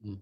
Mhm.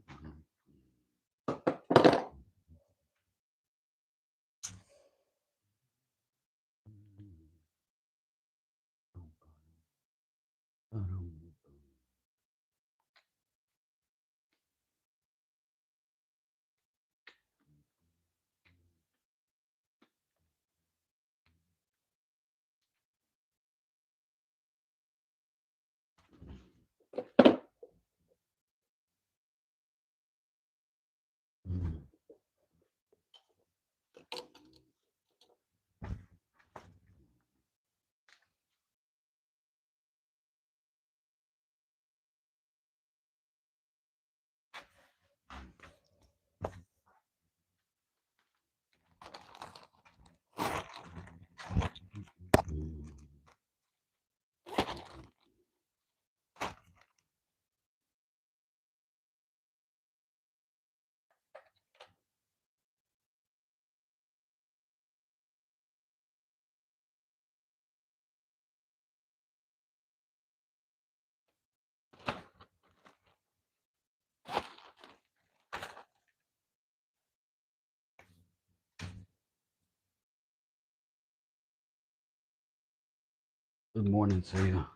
Good morning to you,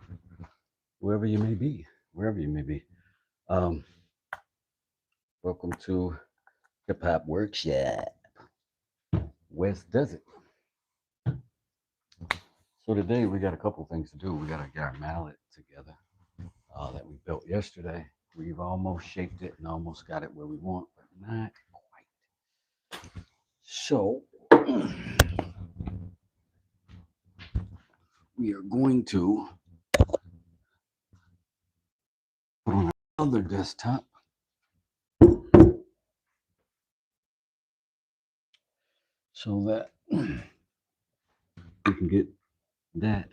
wherever you may be, wherever you may be. Um, Welcome to Hip Hop Workshop, West Desert. So today we got a couple things to do. We got to get our mallet together that we built yesterday. We've almost shaped it and almost got it where we want, but not quite. So we are going to put on another desktop so that we can get that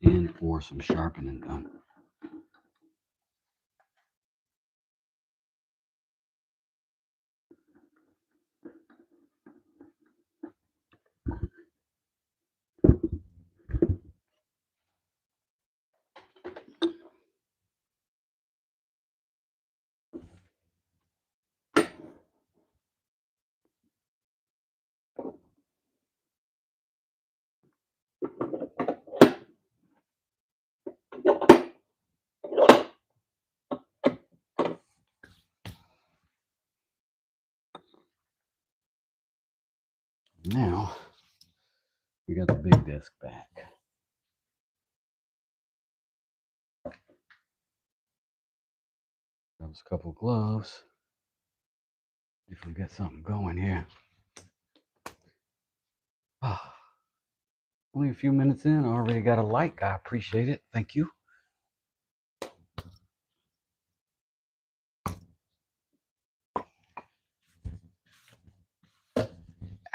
in for some sharpening done. Now we got the big desk back. Those couple gloves. If we get something going here. Ah, only a few minutes in, I already got a like. I appreciate it. Thank you.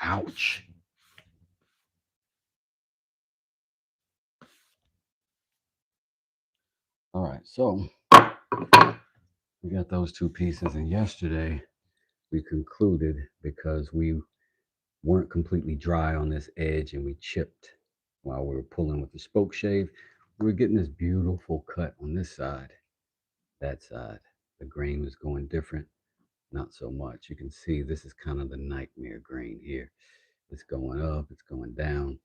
Ouch. All right, so we got those two pieces, and yesterday we concluded because we weren't completely dry on this edge and we chipped while we were pulling with the spoke shave. We were getting this beautiful cut on this side. That side, the grain was going different. Not so much. You can see this is kind of the nightmare grain here. It's going up, it's going down.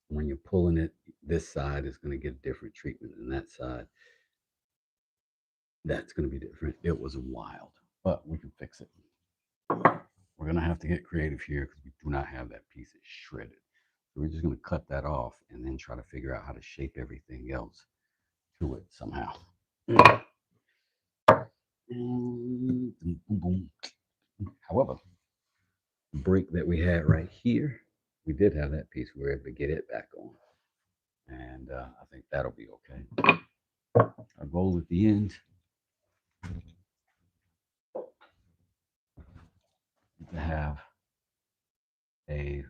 When you're pulling it, this side is going to get different treatment than that side. That's going to be different. It was wild, but we can fix it. We're going to have to get creative here because we do not have that piece. It's shredded. So we're just going to cut that off and then try to figure out how to shape everything else to it somehow. However, the break that we had right here, we did have that piece. We were able to get it back on. And I think that'll be okay. Our goal at the end is to have a,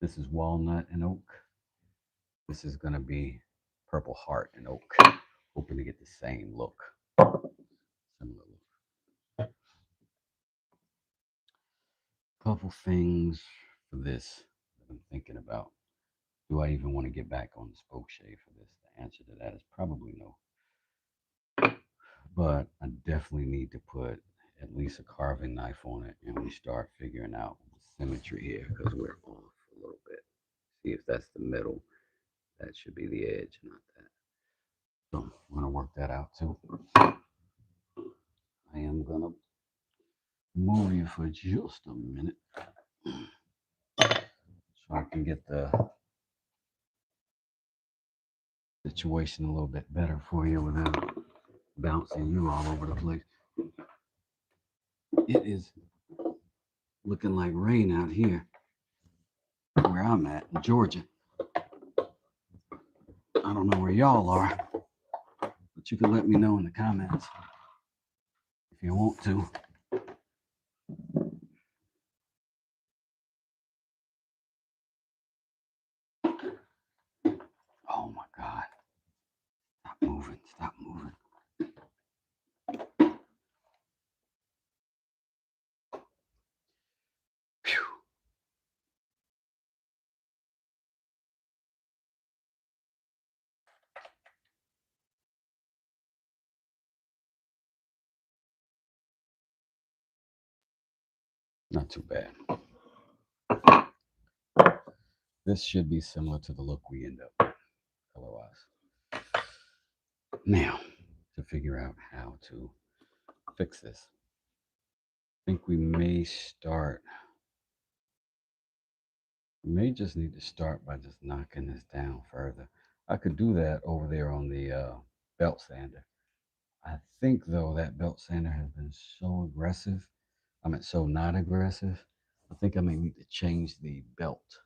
this is walnut and oak. This is going to be purple heart and oak. Hoping to get the same look. Similar look. Couple things for this that I'm thinking about. Do I even want to get back on the spoke shave for this? The answer to that is probably no. but I definitely need to put at least a carving knife on it, and we start figuring out symmetry here because we're off a little bit. See if that's the middle. That should be the edge, not that. So I'm gonna work that out too. I am gonna move you for just a minute so I can get the situation a little bit better for you without bouncing you all over the place. It is looking like rain out here where I'm at in Georgia. I don't know where y'all are, but you can let me know in the comments if you want to. Oh my God. Stop moving. Stop moving. Phew. Not too bad. This should be similar to the look we end up with, color-wise. Now, to figure out how to fix this, I think we may just need to start by just knocking this down further. I could do that over there on the belt sander. I think though that belt sander has been so aggressive. I mean, so not aggressive. I think I may need to change the belt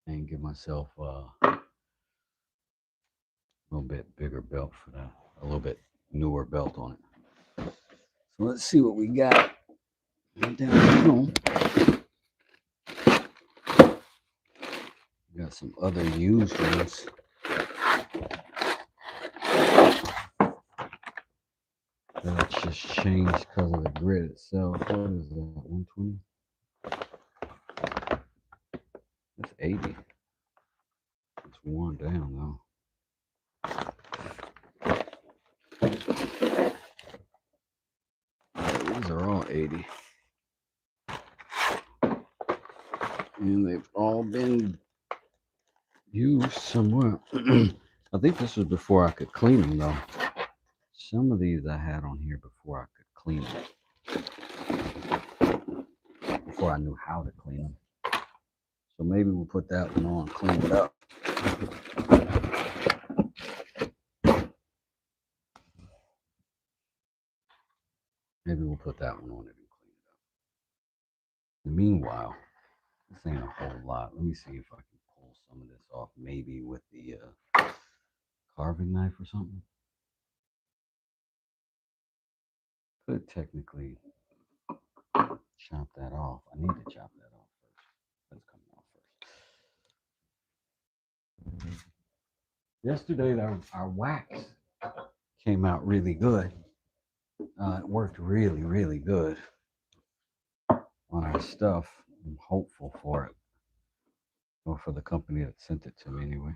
and give myself a little bit bigger belt for that, a little bit newer belt on it. So let's see what we got down here. We got some other used ones. That's just changed because of the grid itself. What is that? 120? That's 80. It's worn down though. These are all 80. And they've all been used somewhere. I think this was before I could clean them though. Some of these I had on here before I could clean them. Before I knew how to clean them. So maybe we'll put that one on, clean it up. Maybe we'll put that one on it and clean it up. Meanwhile, this ain't a whole lot. Let me see if I can pull some of this off, maybe with the carving knife or something. Could technically chop that off. I need to chop that off first. That's coming off first. Yesterday, our wax came out really good. It worked really, really good on our stuff. I'm hopeful for it, or for the company that sent it to me anyway.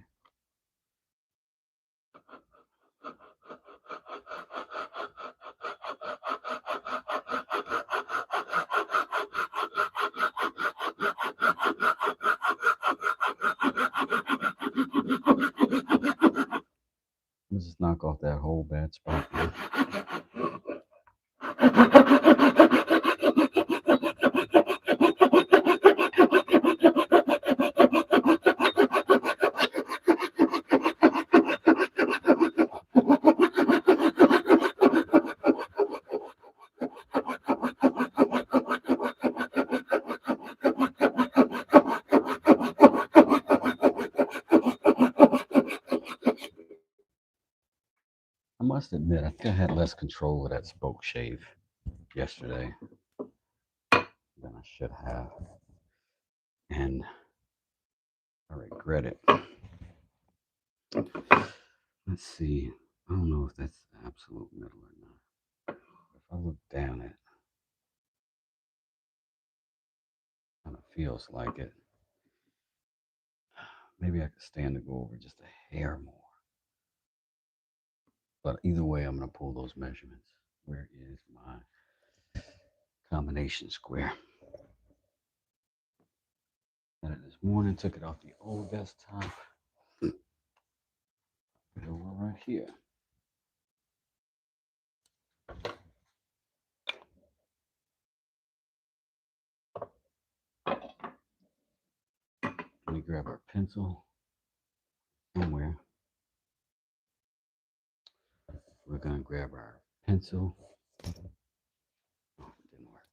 Let's just knock off that whole bad spot. I must admit, I think I had less control of that spoke shave yesterday than I should have. And I regret it. Let's see. I don't know if that's the absolute middle or not. If I look down, it kind of feels like it. Maybe I could stand to go over just a hair more. But either way, I'm going to pull those measurements. Where is my combination square? Got it this morning, took it off the old desktop. Put it over right here. Let me grab our pencil somewhere. We're going to grab our pencil. Oh, it didn't work.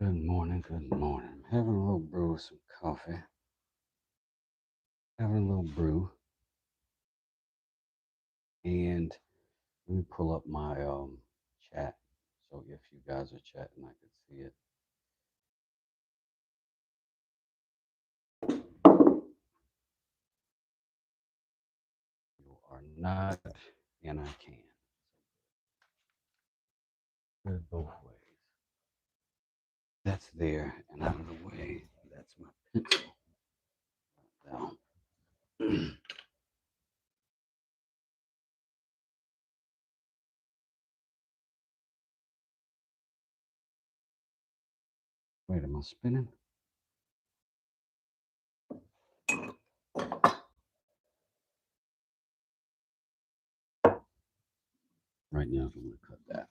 Good morning, good morning. I'm having a little brew with some coffee. Having a little brew. And let me pull up my chat. So if you guys are chatting, I can see it. You are not, and I can. Good both ways. That's there and out of the way. That's my pencil. Down. Wait, am I spinning? Right now, I'm going to cut that.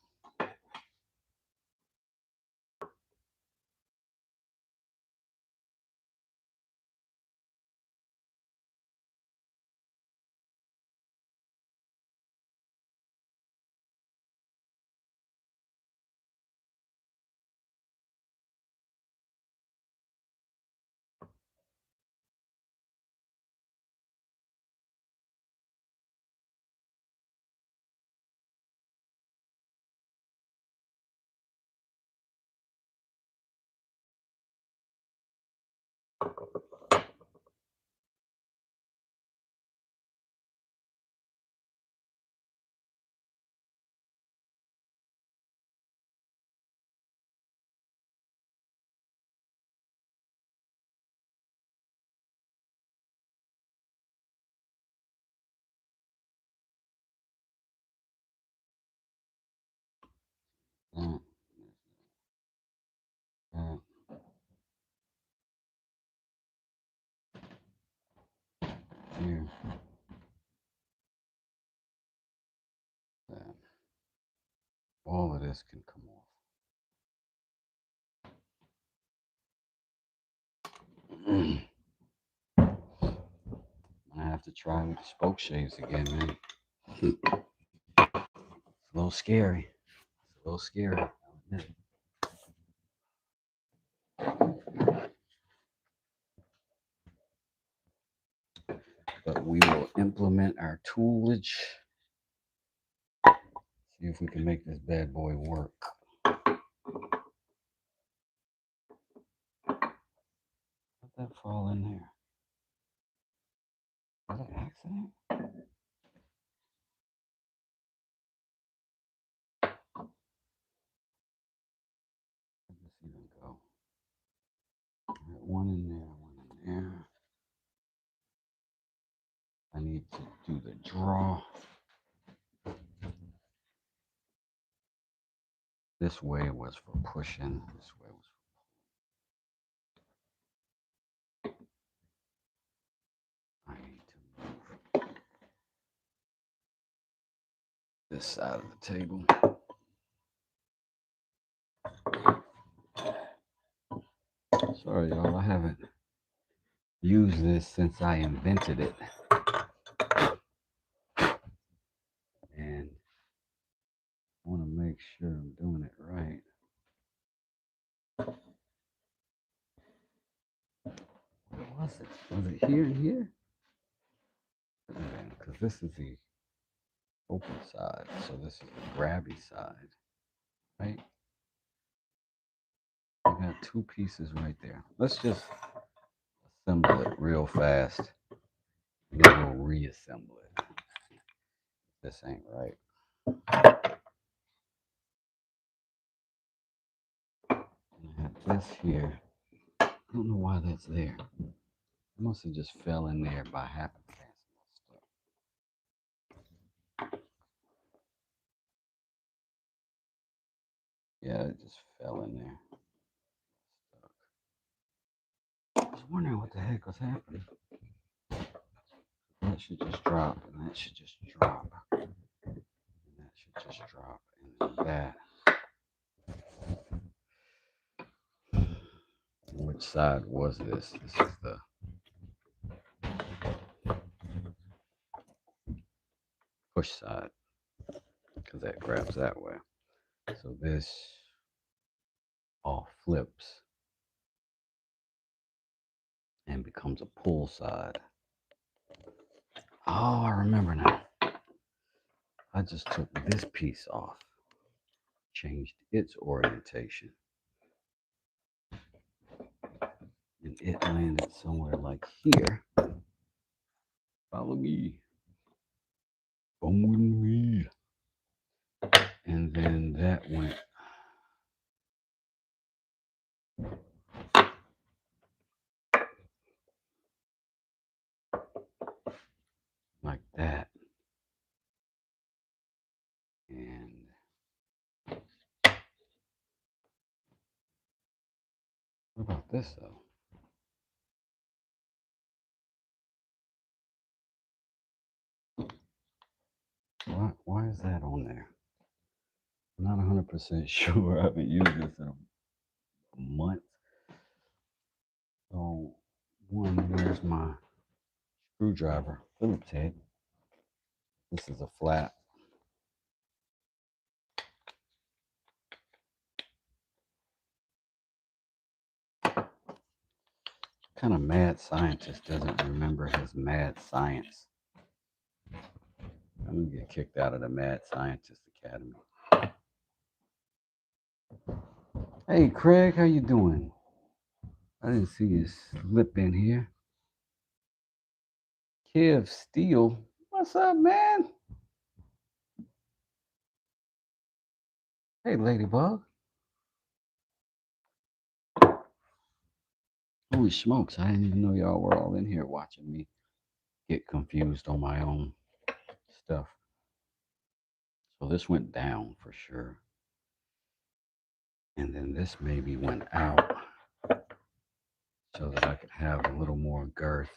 That, that, here, that. All of this can come off. I have to try with the spoke shaves again, man. It's a little scary. It's a little scary. I'll admit it. But we will implement our toolage. See if we can make this bad boy work. Let that fall in there. Was that an accident? Let this even go. One in there, one in there. I need to do the draw. This way was for pushing. This way was for pulling. I need to move this side of the table. Sorry, y'all. I haven't used this since I invented it. And I want to make sure I'm doing it right. Where was it? Was it here and here? Because this is the open side, so this is the grabby side, right? I got two pieces right there. Let's just assemble it real fast, and then we'll reassemble it. This ain't right. And I have this here. I don't know why that's there. It must have just fell in there by happenstance. Yeah, it just fell in there. I was wondering what the heck was happening. That should just drop, and that should just drop, and that should just drop, and then that. Which side was this? This is the push side, because that grabs that way. So this all flips and becomes a pull side. Oh, I remember now. I just took this piece off, changed its orientation, and it landed somewhere like here. Follow me. Come with me. And then that went like that. And what about this though? Why is that on there? I'm not 100% sure. I haven't used this in a month. So, one, where's my screwdriver? Phillips head. This is a flat. Kind of mad scientist doesn't remember his mad science. I'm gonna get kicked out of the Mad Scientist Academy. Hey Craig, how you doing? I didn't see you slip in here. Kev Steele, what's up, man? Hey Ladybug. Holy smokes, I didn't even know y'all were all in here watching me get confused on my own stuff. So this went down for sure. And then this maybe went out so that I could have a little more girth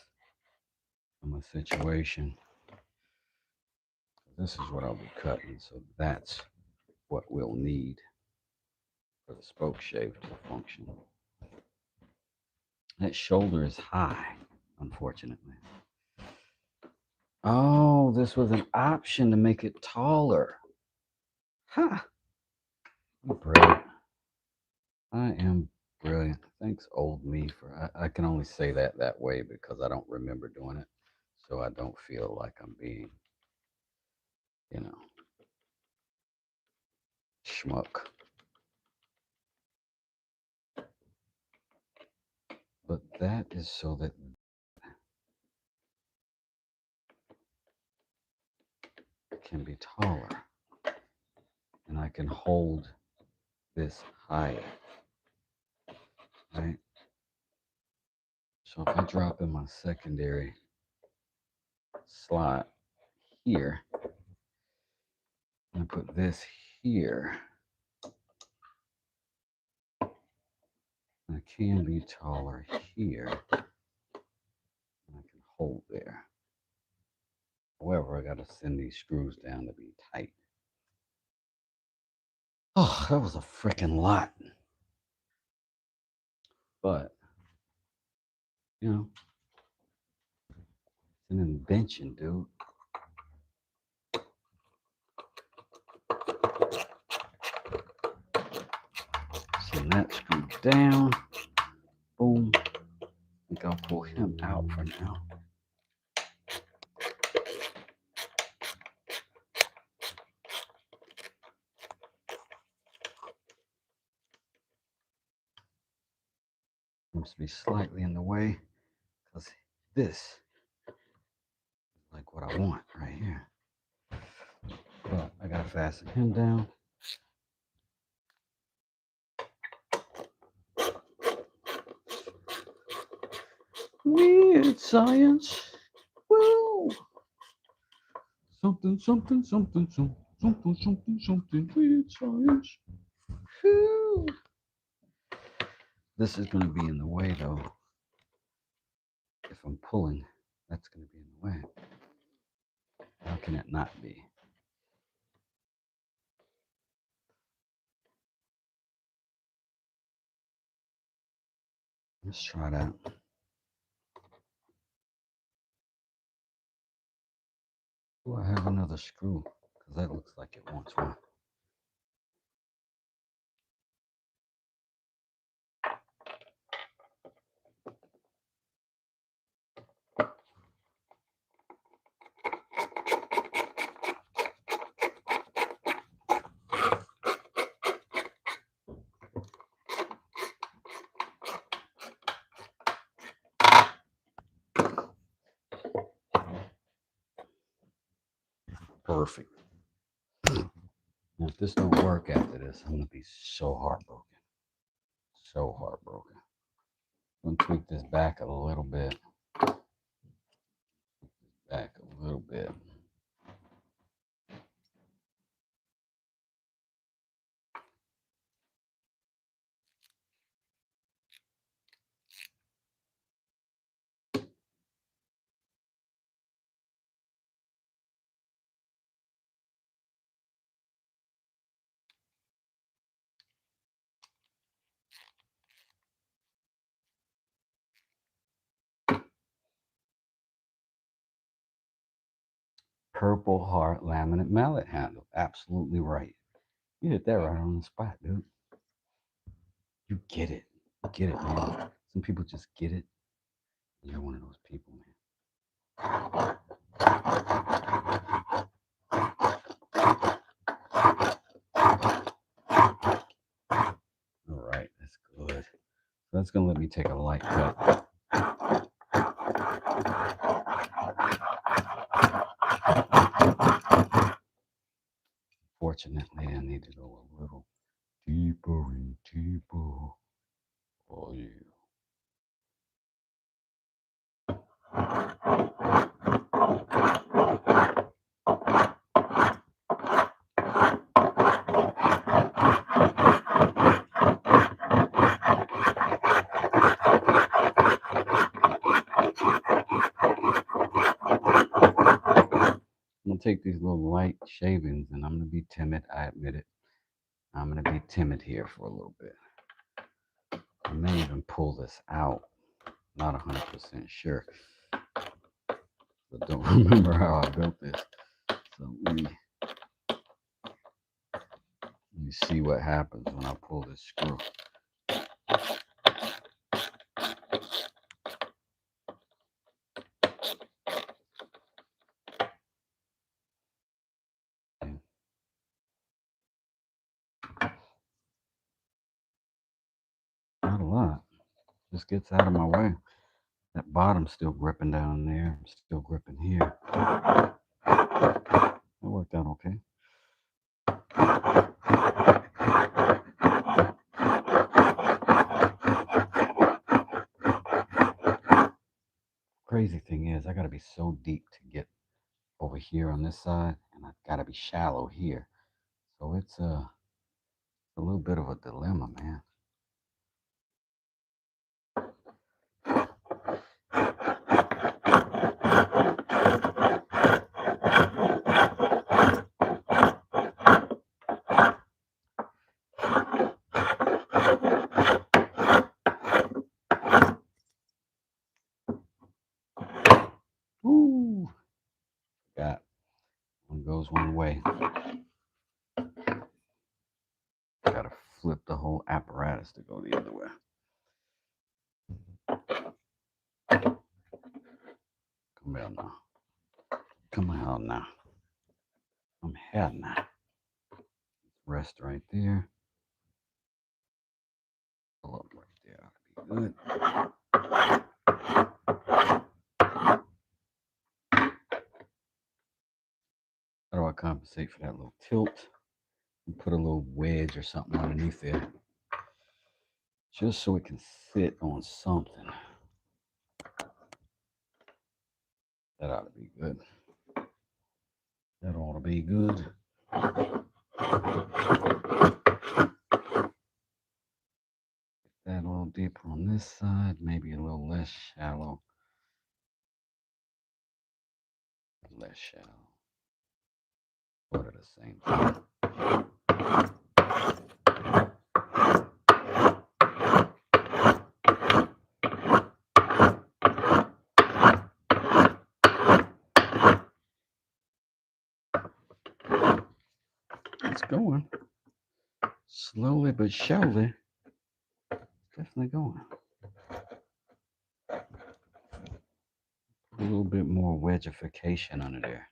in my situation. This is what I'll be cutting, so that's what we'll need for the spoke shave to function. That shoulder is high, unfortunately. Oh, this was an option to make it taller. Ha! I'm brilliant. I am brilliant. Thanks, old me, for I can only say that way because I don't remember doing it, so I don't feel like I'm being, schmuck. But that is so that it can be taller, and I can hold this higher, right? So if I drop in my secondary slot here, and I put this here, I can be taller here, and I can hold there. However, I got to send these screws down to be tight. Oh, that was a freaking lot. But, it's an invention, dude. Send that screw down. Boom. I think I'll pull him out for now. Seems to be slightly in the way because this is like what I want right here. But I gotta fasten him down. Weird science. Woo! Something, something, something, something, something, something, something. Weird science. Whew. This is going to be in the way, though. If I'm pulling, that's going to be in the way. How can it not be? Let's try that. Do I have another screw? Because that looks like it wants one. Perfect. Now, if this don't work after this, I'm going to be so heartbroken. So heartbroken. I'm going to tweak this back a little bit. Back a little bit. Purple Heart laminate mallet handle. Absolutely right. You hit that right on the spot, dude. You get it. Get it, man. Some people just get it. You're one of those people, man. All right, that's good. That's going to let me take a light cut. Fortunately, I need to go a little deeper and deeper. Oh, yeah. I'm going to take these little light shavings and I'm going to be timid. I admit it. I'm going to be timid here for a little bit. I may even pull this out. Not 100% sure. But don't remember how I built this. So let me see what happens when I pull this screw. Not a lot. Just gets out of my way. That bottom's still gripping down there. I'm still gripping here. That worked out okay. Crazy thing is, I got to be so deep to get over here on this side, and I've got to be shallow here. So it's a little bit of a dilemma, man. Ooh, got one goes one way. Gotta flip the whole apparatus to go the other way. Come here now. Come on now. I'm here now. Rest right there. Pull up right there. Ought to be good. How do I compensate for that little tilt? And put a little wedge or something underneath there. Just so it can sit on something. That ought to be good. That ought to be good. That a little deeper on this side, maybe a little less shallow. Less shallow. But at the same time. It's going. Slowly but surely. Definitely going. A little bit more wedgification under there.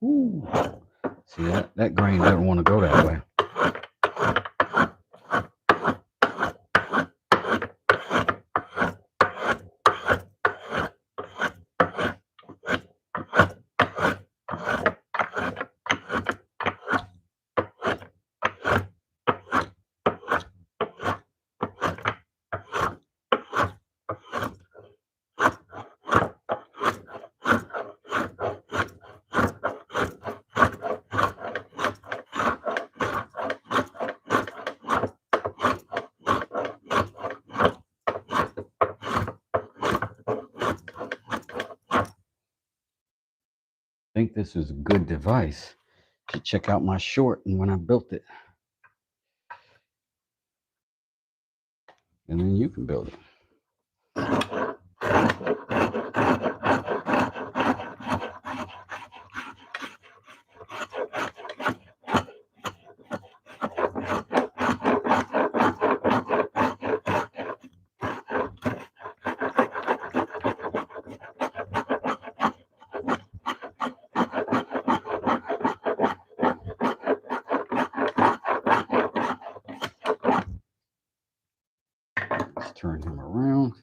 Ooh. See, that grain doesn't want to go that way. I think this is a good device. You should check out my short and when I built it. And then you can build it. Let's turn him around.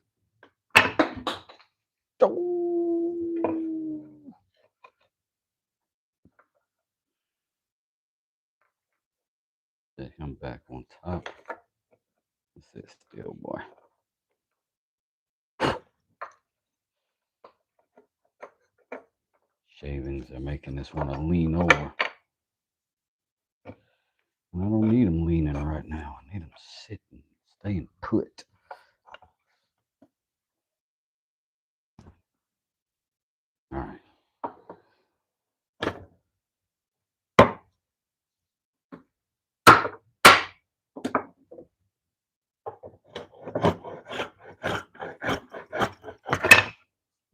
Set him back on top. Sit still, boy. Shavings are making this one to lean over. I don't need him leaning right now. I need him sitting, staying put. All right.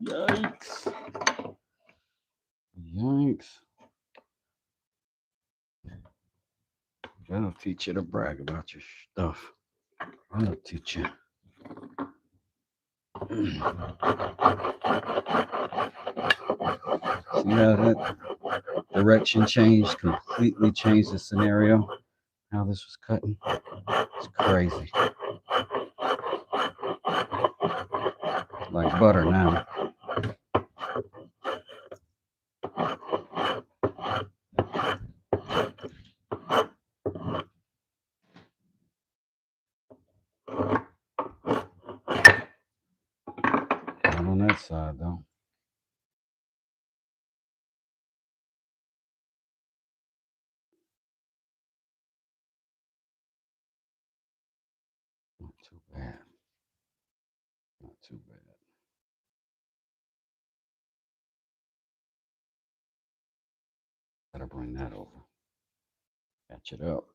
Yikes. Yikes. That'll teach you to brag about your stuff. That'll teach you. See how that direction changed, completely changed the scenario, how this was cutting? It's crazy. Like butter now. Not on that side though. Not too bad. Not too bad. Gotta bring that over. Catch it up.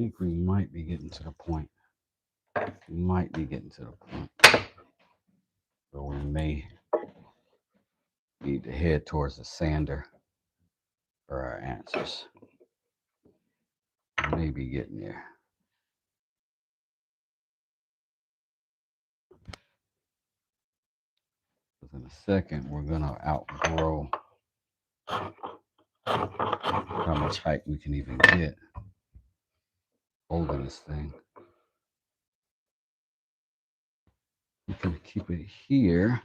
think we might be getting to the point. We might be getting to the point where we may need to head towards the sander for our answers. We may be getting there. In a second, we're gonna outgrow how much height we can even get holding this thing. We can keep it here,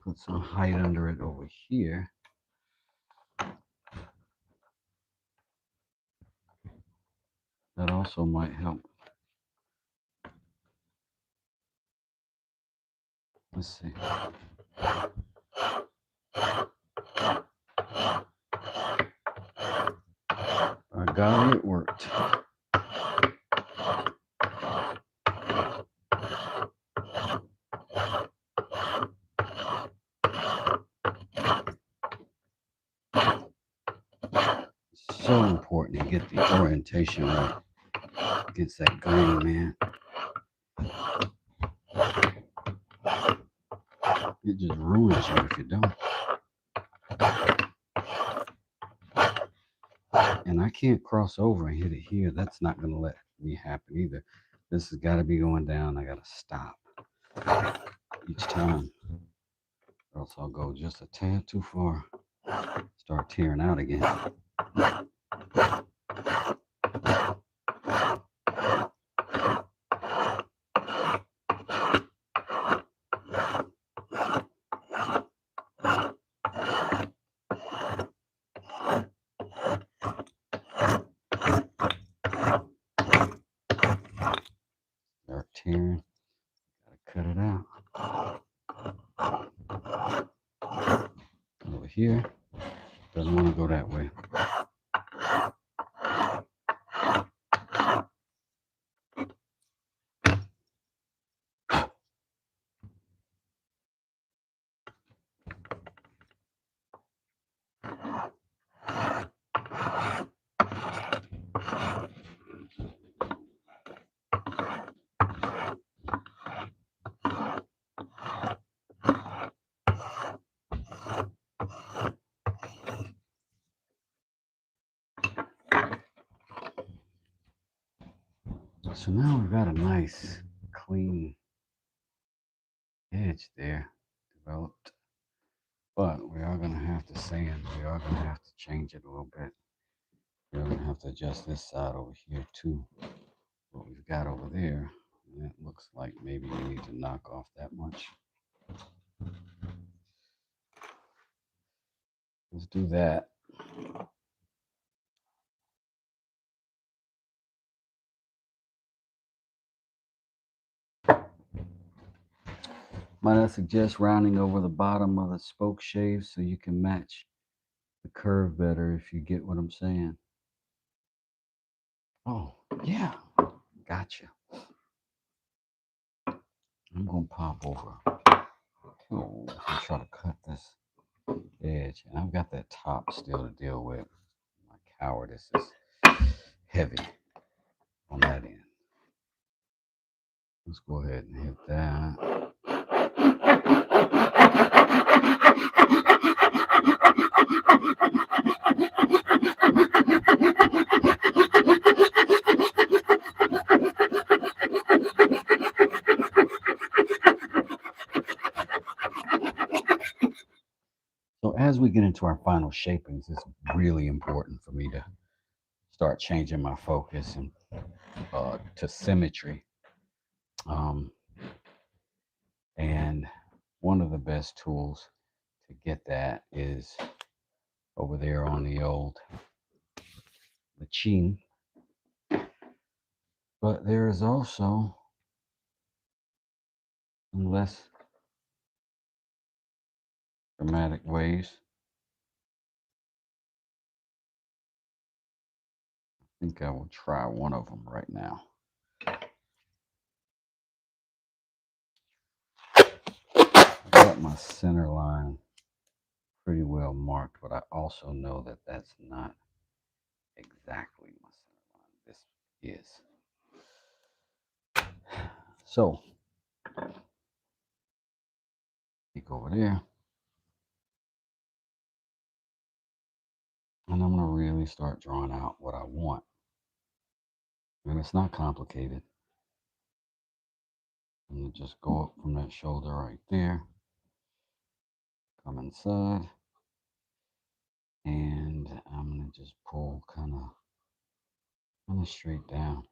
put some height under it over here. That also might help. Let's see. By golly, it worked. It's so important to get the orientation right against that grain, man. It just ruins you if you don't. And I can't cross over and hit it here. That's not going to let me happen either. This has got to be going down. I got to stop each time, or else I'll go just a tad too far. Start tearing out again. Start tearing. Gotta cut it out. Over here. Doesn't want to go that way. So now we've got a nice, clean edge there developed. But we are going to have to sand. We are going to have to change it a little bit. We're going to have to adjust this side over here too. What we've got over there. And it looks like maybe we need to knock off that much. Let's do that. Might I suggest rounding over the bottom of the spoke shave so you can match the curve better, if you get what I'm saying. Oh, yeah. Gotcha. I'm going to pop over. Oh, I'm trying to cut this edge. And I've got that top still to deal with. My cowardice is heavy on that end. Let's go ahead and hit that. So as we get into our final shapings, it's really important for me to start changing my focus and to symmetry. And one of the best tools to get that is over there on the old machine. But there is also some less dramatic ways. I think I will try one of them right now. I've got my center line pretty well marked, but I also know that that's not exactly my center line. This is. So, take over there. And I'm going to really start drawing out what I want. And it's not complicated. I'm going to just go up from that shoulder right there. Come inside. And I'm going to just pull kind of straight down.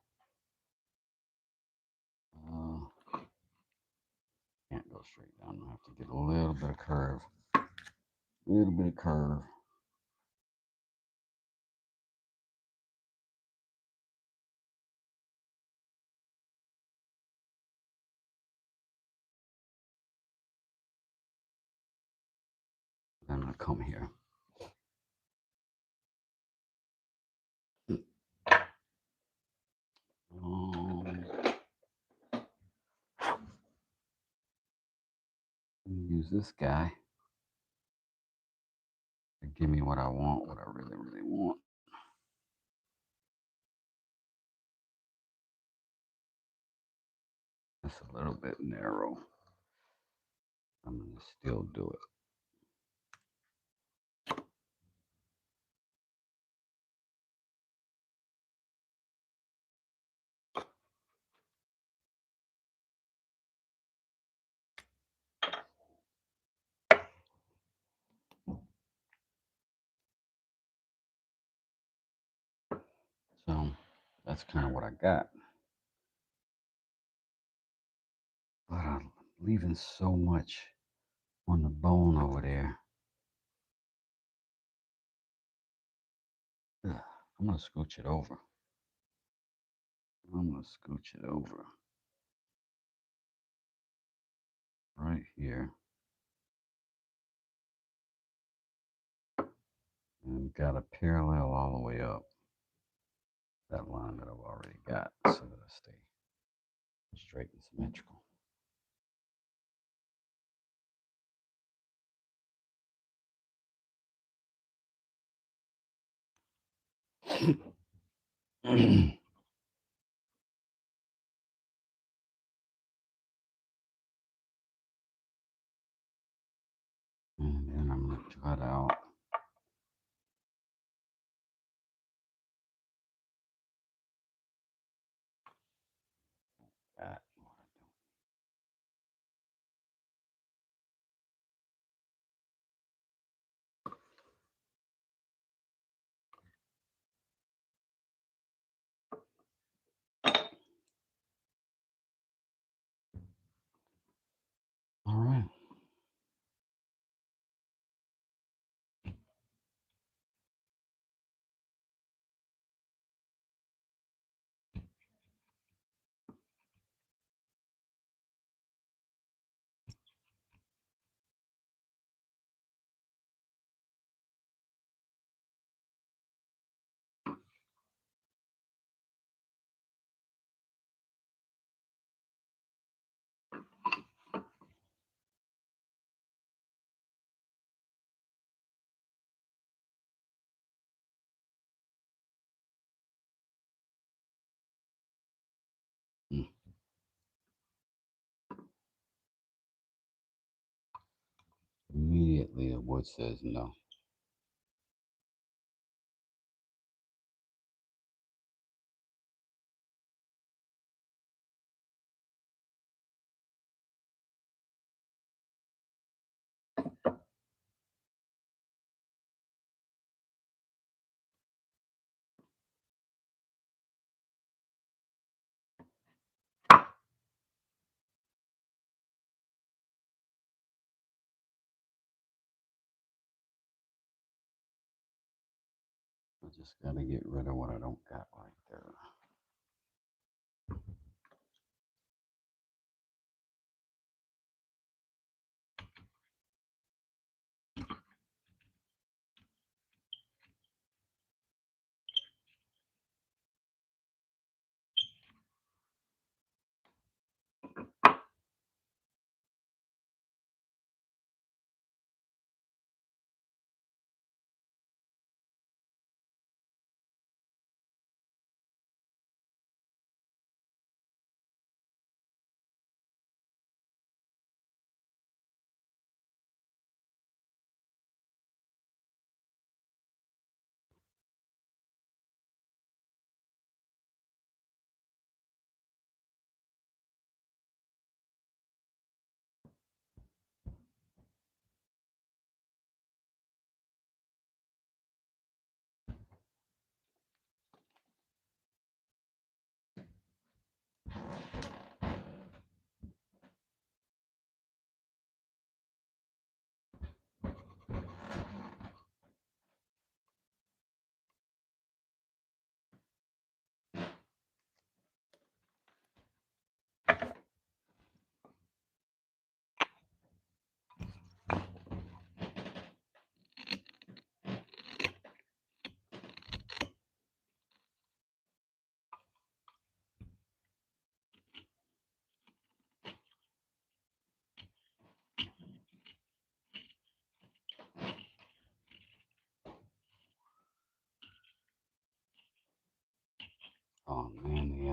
Can't go straight down. I have to get a little bit of curve. A little bit of curve. I'm going to come here. Use this guy to give me what I want, what I really, really want. That's a little bit narrow. I'm going to still do it. So that's kind of what I got. But I'm leaving so much on the bone over there. Ugh, I'm going to scooch it over. I'm going to scooch it over. Right here. And got a parallel all the way up that line that I've already got so that I stay straight and symmetrical. And then I'm going to cut out that. All right. Immediately the wood says no. I just got to get rid of what I don't got right there.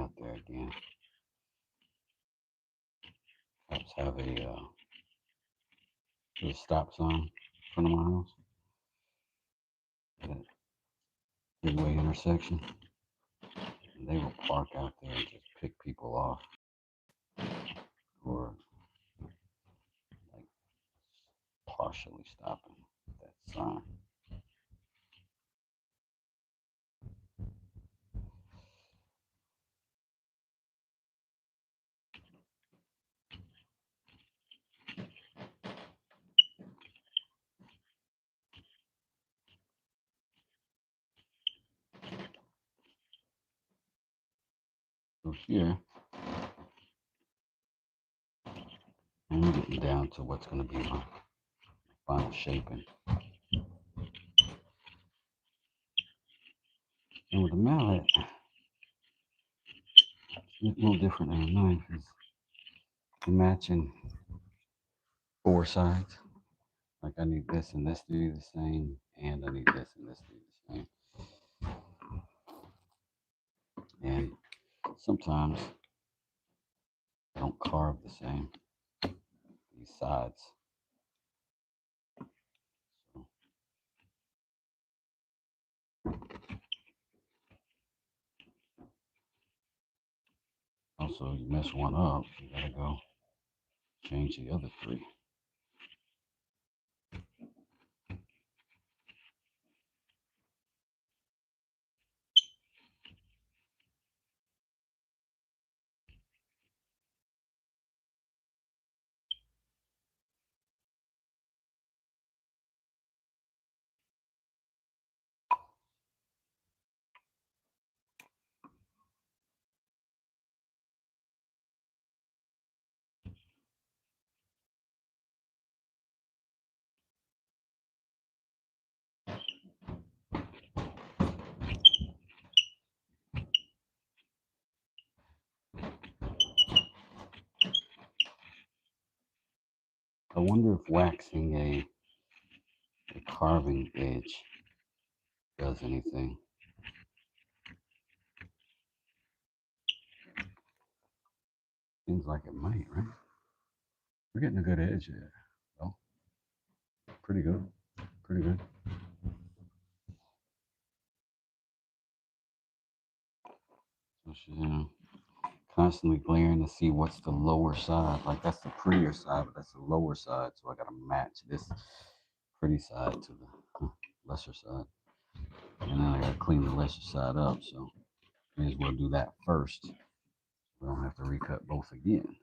out there again. Cops have a stop sign in front of my house at a freeway intersection. And they will park out there and just pick people off or like partially stopping that sign. So here, I'm getting down to what's going to be my final shaping. And with the mallet, it's a little different than a knife. Is matching four sides. Like I need this and this to be the same, and I need this and this to be the same. And sometimes I don't carve the same, these sides. So also, you mess one up, you gotta go change the other three. I wonder if waxing a carving edge does anything. Seems like it might, right? We're getting a good edge there. Well, pretty good. Pretty good. So she's, constantly glaring to see what's the lower side. Like that's the prettier side, but that's the lower side. So I gotta match this pretty side to the lesser side. And then I gotta clean the lesser side up. So may as well do that first. We don't have to recut both again.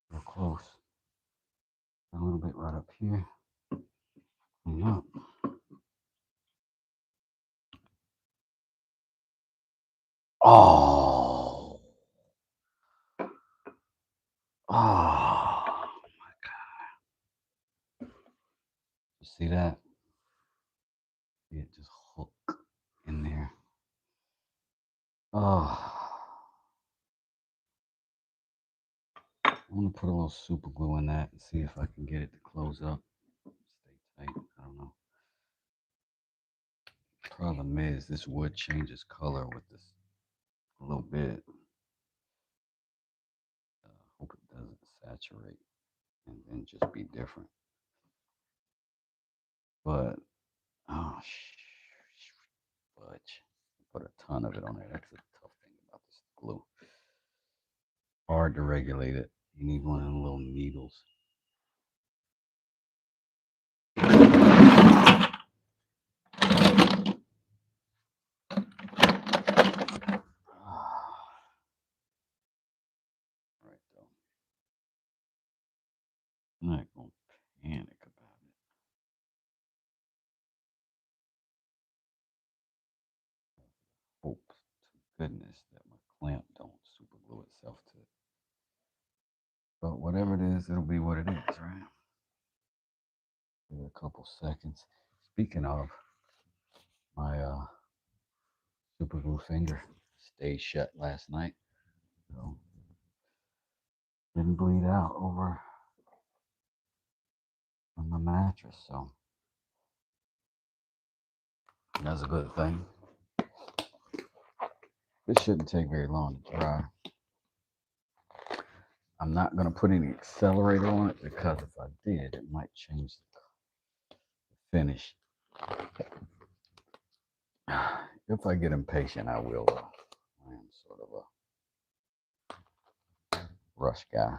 Real close. A little bit right up here. Clean up. Oh. Oh. You see that? It just hook in there. Oh. I'm gonna put a little super glue in that and see if I can get it to close up. Stay tight. I don't know. Problem is, this wood changes color with this a little bit. Hope it doesn't saturate and then just be different. But oh, fudge. put a ton of it on there. That's a tough thing about this glue. Hard to regulate it. You need one of them little needles. Right though. I'm not gonna panic about it. Hope to goodness that my clamp don't super glue itself to it. But whatever it is, it'll be what it is, right? Give it a couple seconds. Speaking of, my super glue finger stayed shut last night, so didn't bleed out over on my mattress. So that's a good thing. This shouldn't take very long to dry. I'm not going to put any accelerator on it because if I did, it might change the finish. If I get impatient, I will. I am sort of a rush guy.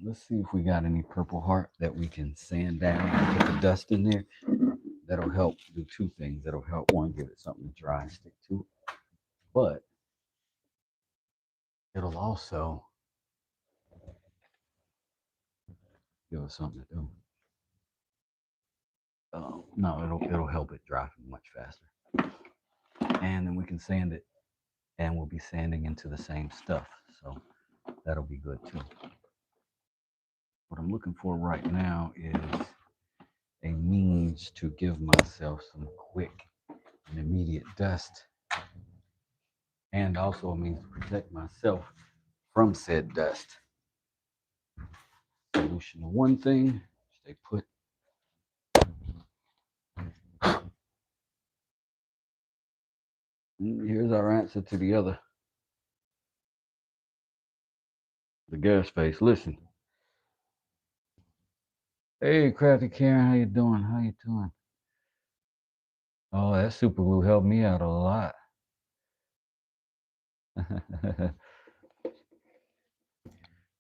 Let's see if we got any Purple Heart that we can sand down and put the dust in there. That'll help do two things. That'll help, one, give it something to dry and stick to, but it'll also give us something to do. No, it'll help it dry much faster. And then we can sand it, and we'll be sanding into the same stuff. So that'll be good too. What I'm looking for right now is a means to give myself some quick and immediate dust, and also a means to protect myself from said dust. Solution to one thing, stay put. Here's our answer to the other. The gas face. Listen. Hey, Crafty Karen, how you doing? How you doing? Oh, that super glue helped me out a lot.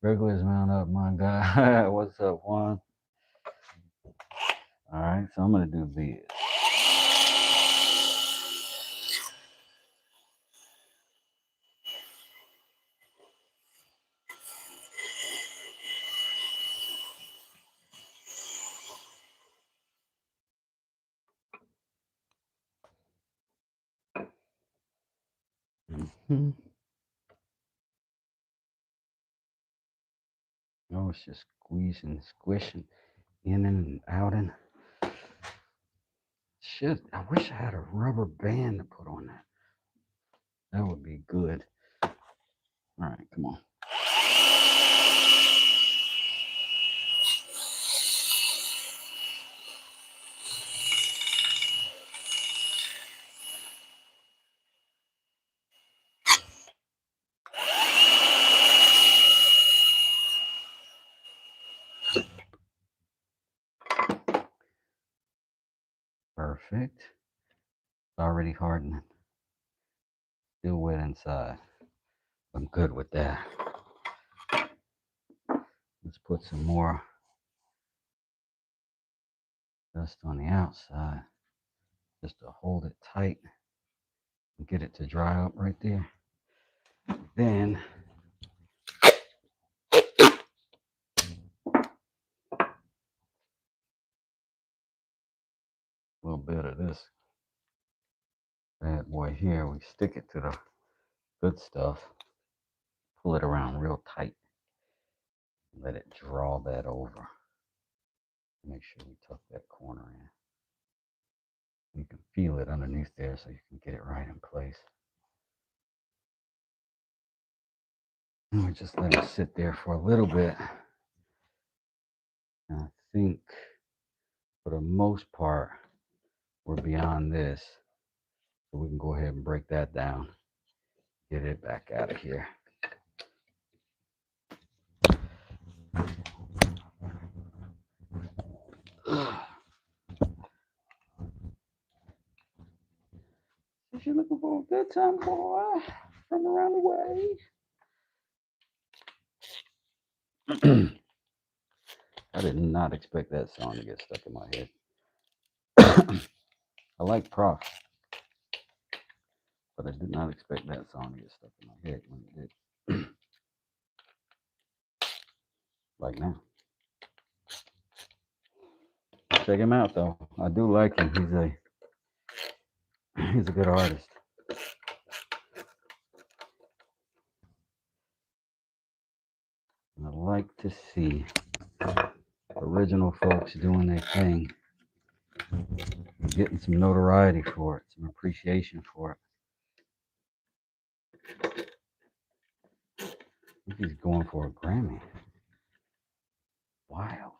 Regulars mount up, my guy. What's up, Juan? All right, so I'm gonna do this. Oh, it's just squeezing, squishing, in and out and. Shit, I wish I had a rubber band to put on that. That would be good. All right, come on. Perfect. It's already hardening. Still wet inside. I'm good with that. Let's put some more dust on the outside just to hold it tight and get it to dry up right there. Then a little bit of this bad boy here, we stick it to the good stuff, pull it around real tight, let it draw that over. Make sure we tuck that corner in. You can feel it underneath there so you can get it right in place. And we just let it sit there for a little bit. And I think for the most part, we're beyond this. So we can go ahead and break that down. Get it back out of here. you looking for a good time, boy? From around the way. I did not expect that song to get stuck in my head. I like Prof, but I did not expect that song to get stuck in my head when it did. Like now. Check him out though. I do like him. He's a good artist. And I like to see original folks doing their thing, getting some notoriety for it, some appreciation for it. I think he's going for a Grammy. Wild.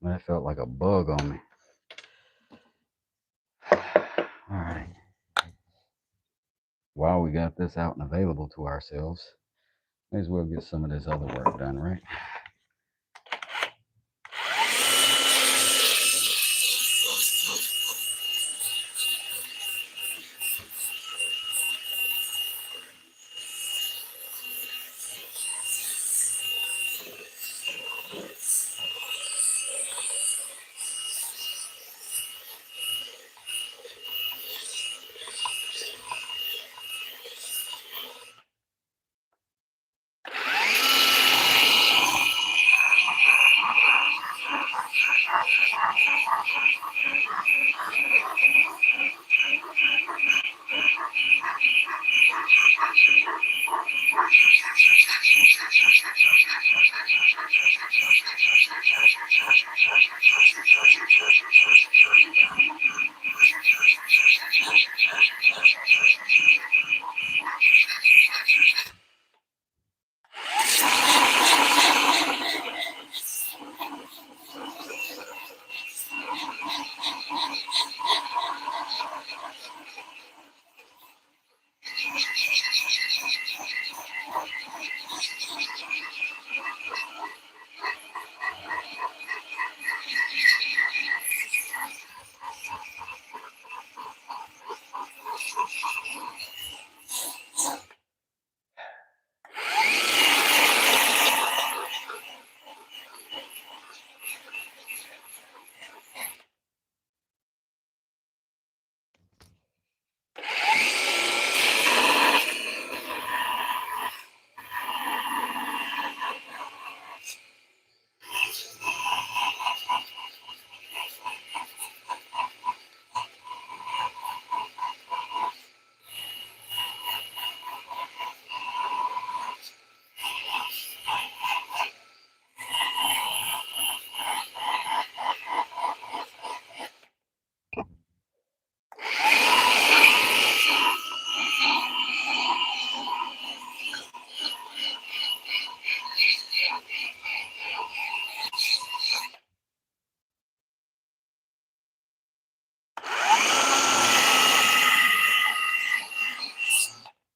That felt like a bug on me. All right. While we got this out and available to ourselves, may as well get some of this other work done, right?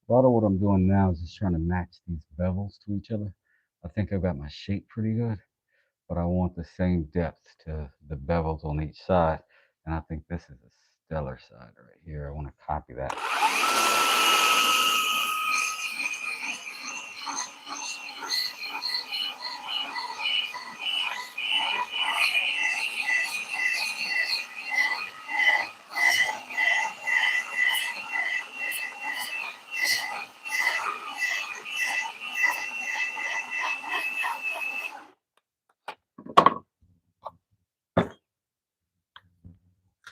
A lot of what I'm doing now is just trying to match these bevels to each other. I think I've got my shape pretty good, but I want the same depth to the bevels on each side. And I think this is a stellar side right here. I want to copy that.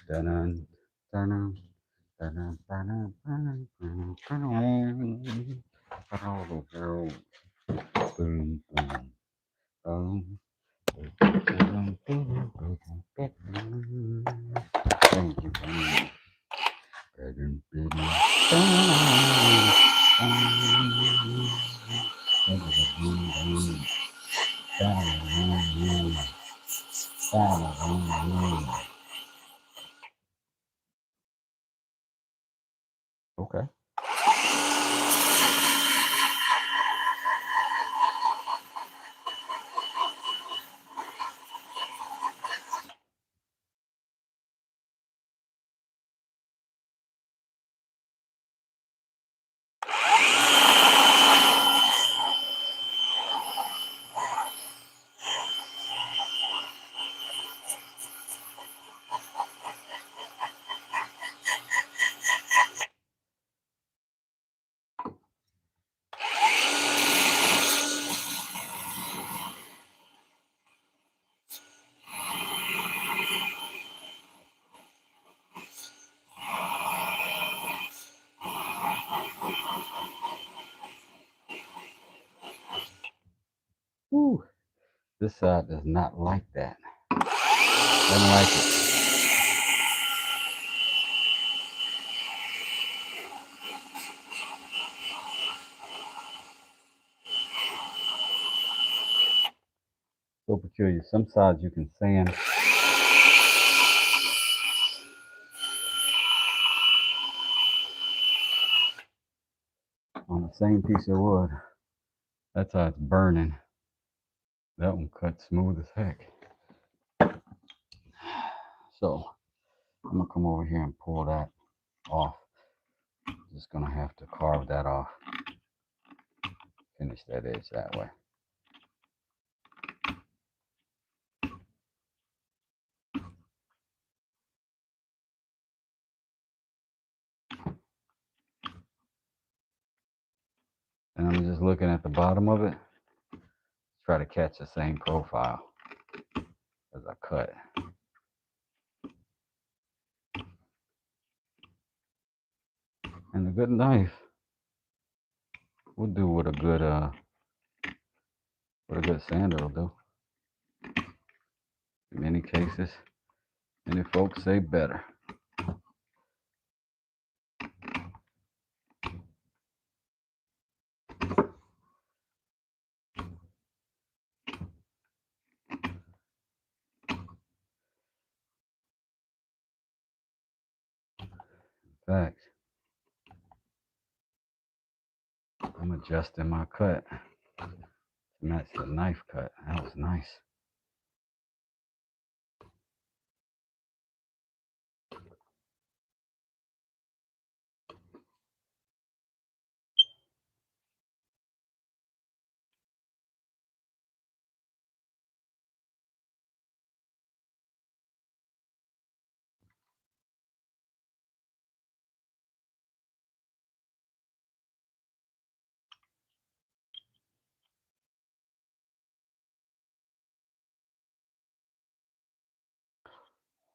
Dun-dun, dun-dun, dun-dun, dun-dun, dun-dun, dun-dun, dun-dun. Boom, boom, boom. Thank you. Okay. This side does not like that. Doesn't like it. So peculiar. Some sides you can sand. On the same piece of wood. That's how it's burning. That one cut smooth as heck. So I'm gonna come over here and pull that off. Just gonna have to carve that off. Finish that edge that way. And I'm just looking at the bottom of it. Try to catch the same profile as I cut. And a good knife will do what a good sander will do. In many cases, many folks say better. In fact, I'm adjusting my cut to match the knife cut. That was nice.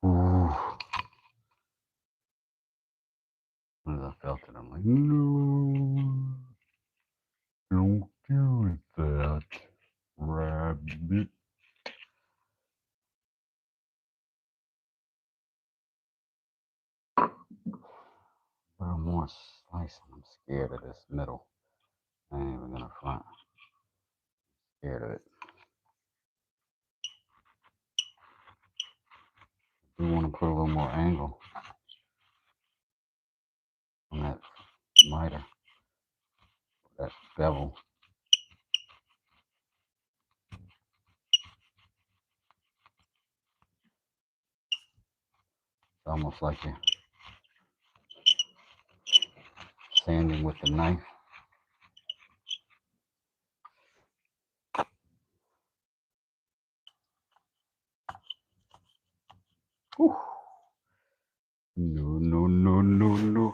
Ooh. As I felt it, I'm like, no, don't do that, rabbit. A little more slicing. I'm scared of this middle. I ain't even gonna front. Scared of it. We want to put a little more angle on that miter, that bevel. It's almost like you're sanding with the knife. Whew. No, no, no, no, no.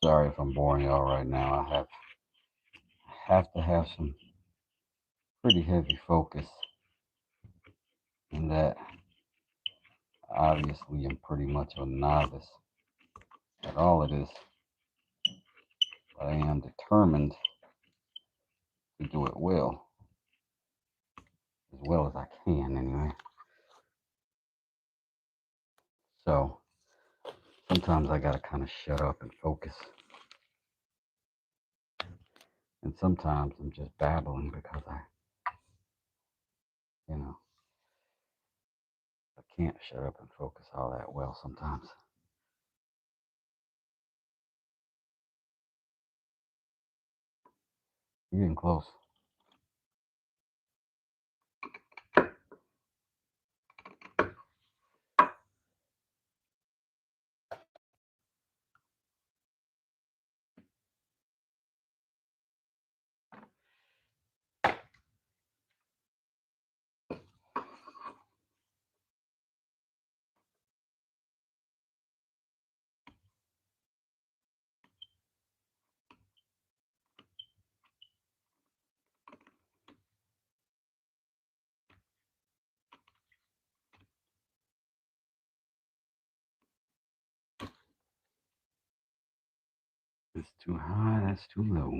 Sorry if I'm boring y'all right now. I have to have some pretty heavy focus in that. Obviously, I'm pretty much a novice at all it is, but I am determined to do it well as I can anyway. So sometimes I gotta kind of shut up and focus. And sometimes I'm just babbling because I can't shut up and focus all that well sometimes. You're getting close. That's too high, that's too low.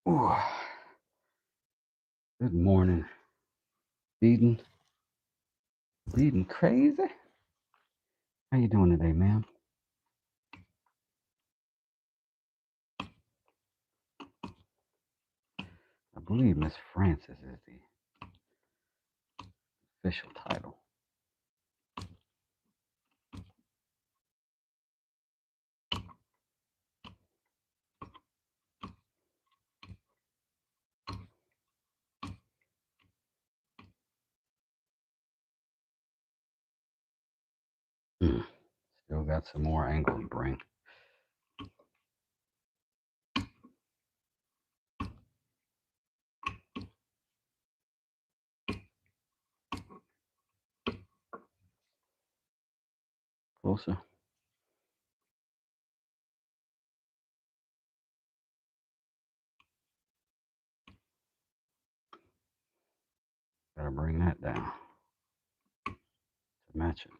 Ooh. Good morning. Beating crazy? How you doing today, ma'am? I believe Miss Francis is the official title. Still got some more angle to bring. Closer. Gotta bring that down to match it.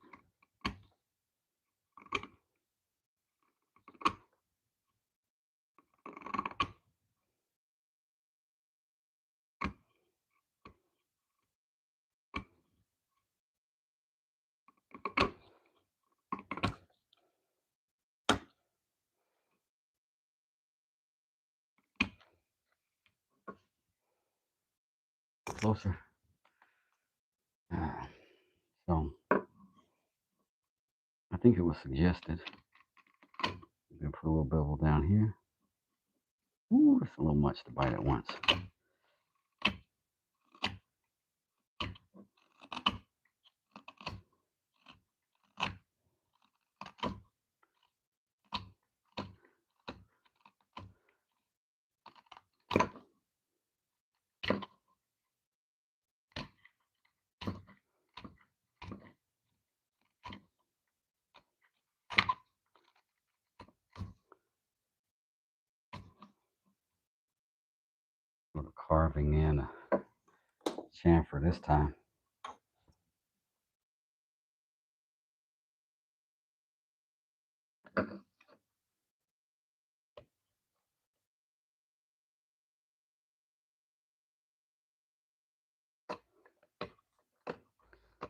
Closer. So, I think it was suggested. You can put a little bevel down here. Ooh, that's a little much to bite at once. Sort of carving in a chamfer this time.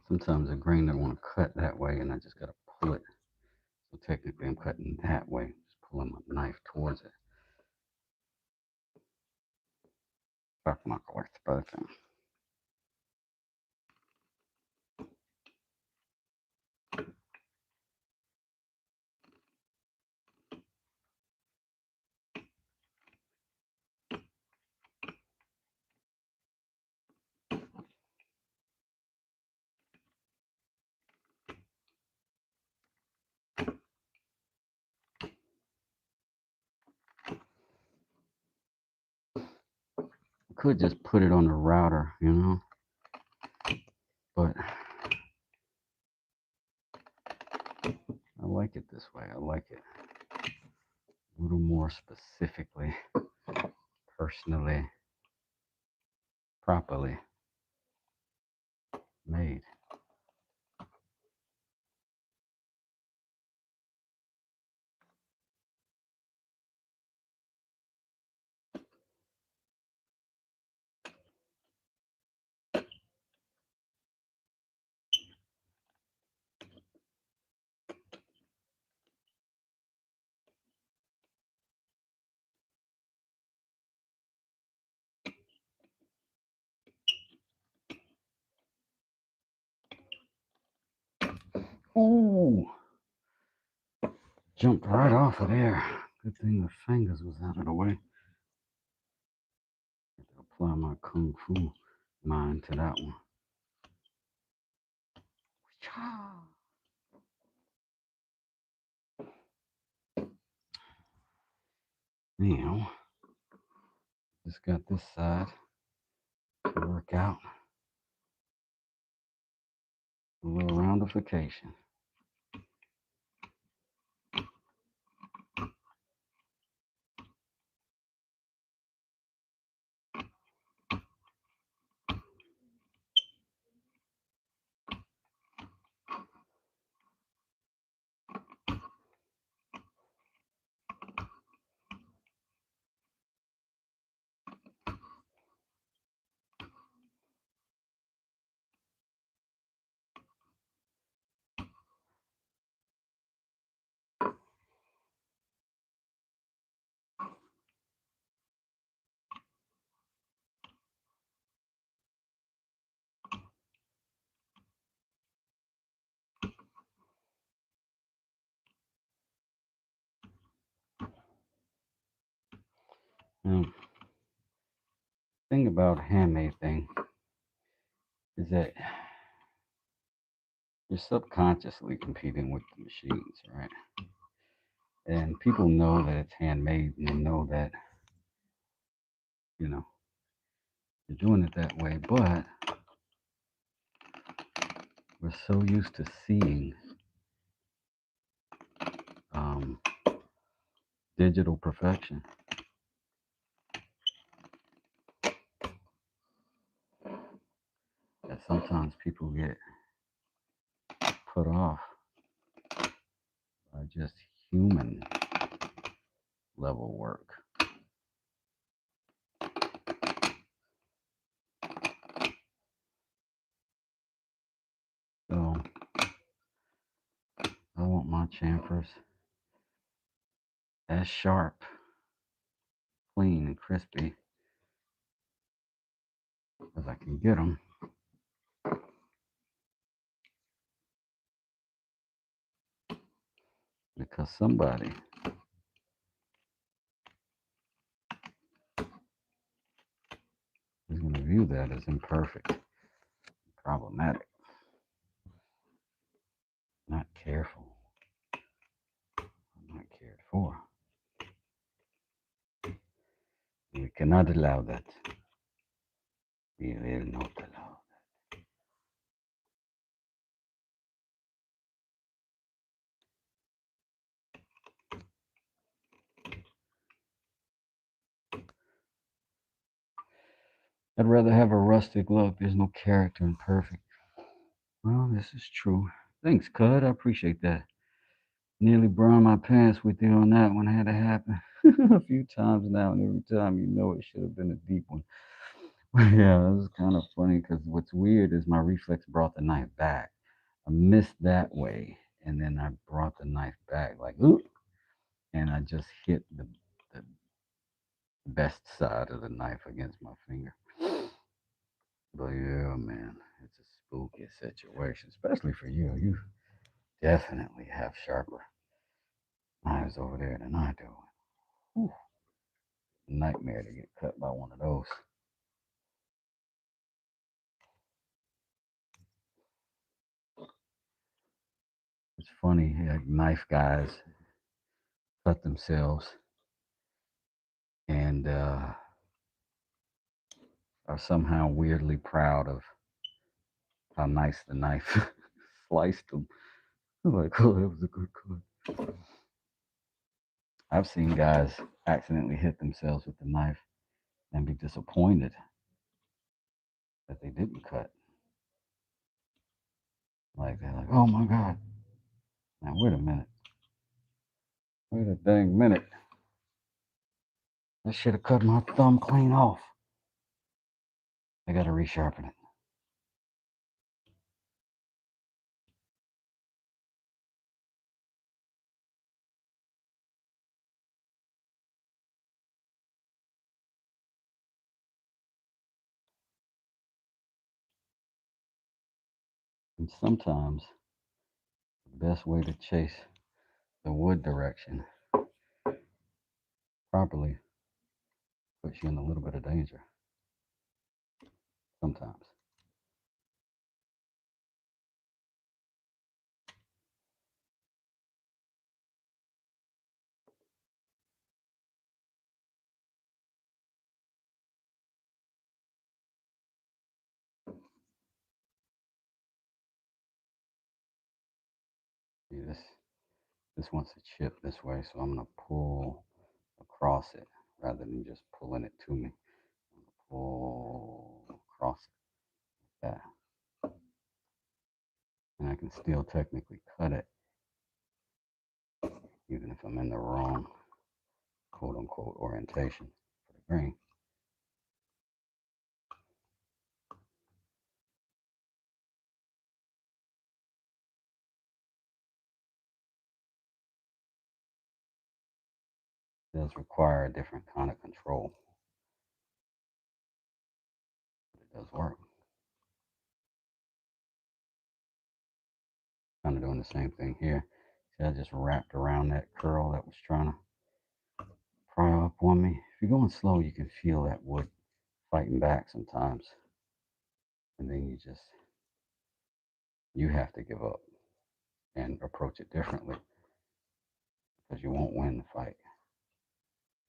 Sometimes a grain don't want to cut that way, and I just gotta pull it. So technically, I'm cutting that way. Just pulling my knife towards it. Bakmak spöken. Could just put it on the router, you know, but I like it this way. I like it a little more specifically, personally, properly made. Ooh, jumped right off of there. Good thing the fingers was out of the way. Have to apply my kung fu mind to that one. Now, just got this side to work out a little roundification. Now, the thing about a handmade thing is that you're subconsciously competing with the machines, right? And people know that it's handmade and they know that, you know, you're doing it that way, but we're so used to seeing digital perfection that sometimes people get put off by just human level work. So I want my chamfers as sharp, clean, and crispy as I can get them. Because somebody is going to view that as imperfect, problematic, not careful, not cared for. We cannot allow that. We will not allow that. I'd rather have a rustic look. There's no character in perfect. Well, this is true. Thanks, Cud. I appreciate that. Nearly burned my pants with you on that one. Had to happen a few times now, and every time you know it should have been a deep one. Yeah, it was kind of funny because what's weird is my reflex brought the knife back. I missed that way, and then I brought the knife back like, ooh, and I just hit the best side of the knife against my finger. But yeah, man, it's a spooky situation, especially for you. You definitely have sharper knives over there than I do. Whew, nightmare to get cut by one of those. It's funny, like knife guys cut themselves and are somehow weirdly proud of how nice the knife sliced them. I'm like, oh, that was a good cut. I've seen guys accidentally hit themselves with the knife and be disappointed that they didn't cut. Like they're like, oh my god, now wait a minute, wait a dang minute, I should have cut my thumb clean off. I got to resharpen it. And sometimes the best way to chase the wood direction properly puts you in a little bit of danger. Sometimes. See, this wants to chip this way, so I'm gonna pull across it rather than just pulling it to me. Pull across it like that, and I can still technically cut it, even if I'm in the wrong quote unquote orientation for the grain. It does require a different kind of control, but it does work. Kind of doing the same thing here. See, I just wrapped around that curl that was trying to pry up on me. If you're going slow, you can feel that wood fighting back sometimes, and then you have to give up and approach it differently because you won't win the fight.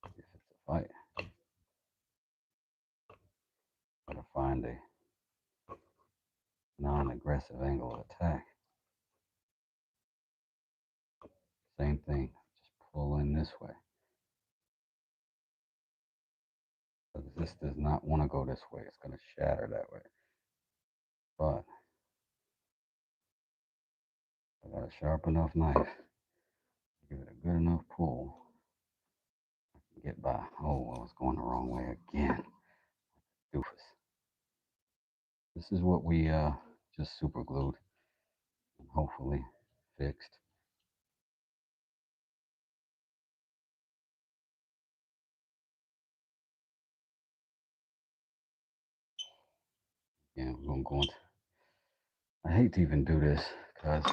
If it's a fight, you gotta find a non-aggressive angle of attack. Same thing, just pull in this way. Because this does not want to go this way. It's going to shatter that way. But I got a sharp enough knife. Give it a good enough pull. I can get by. Oh, I was going the wrong way again. Doofus. This is what we just super glued and hopefully fixed. Yeah, we're going to go into. I hate to even do this because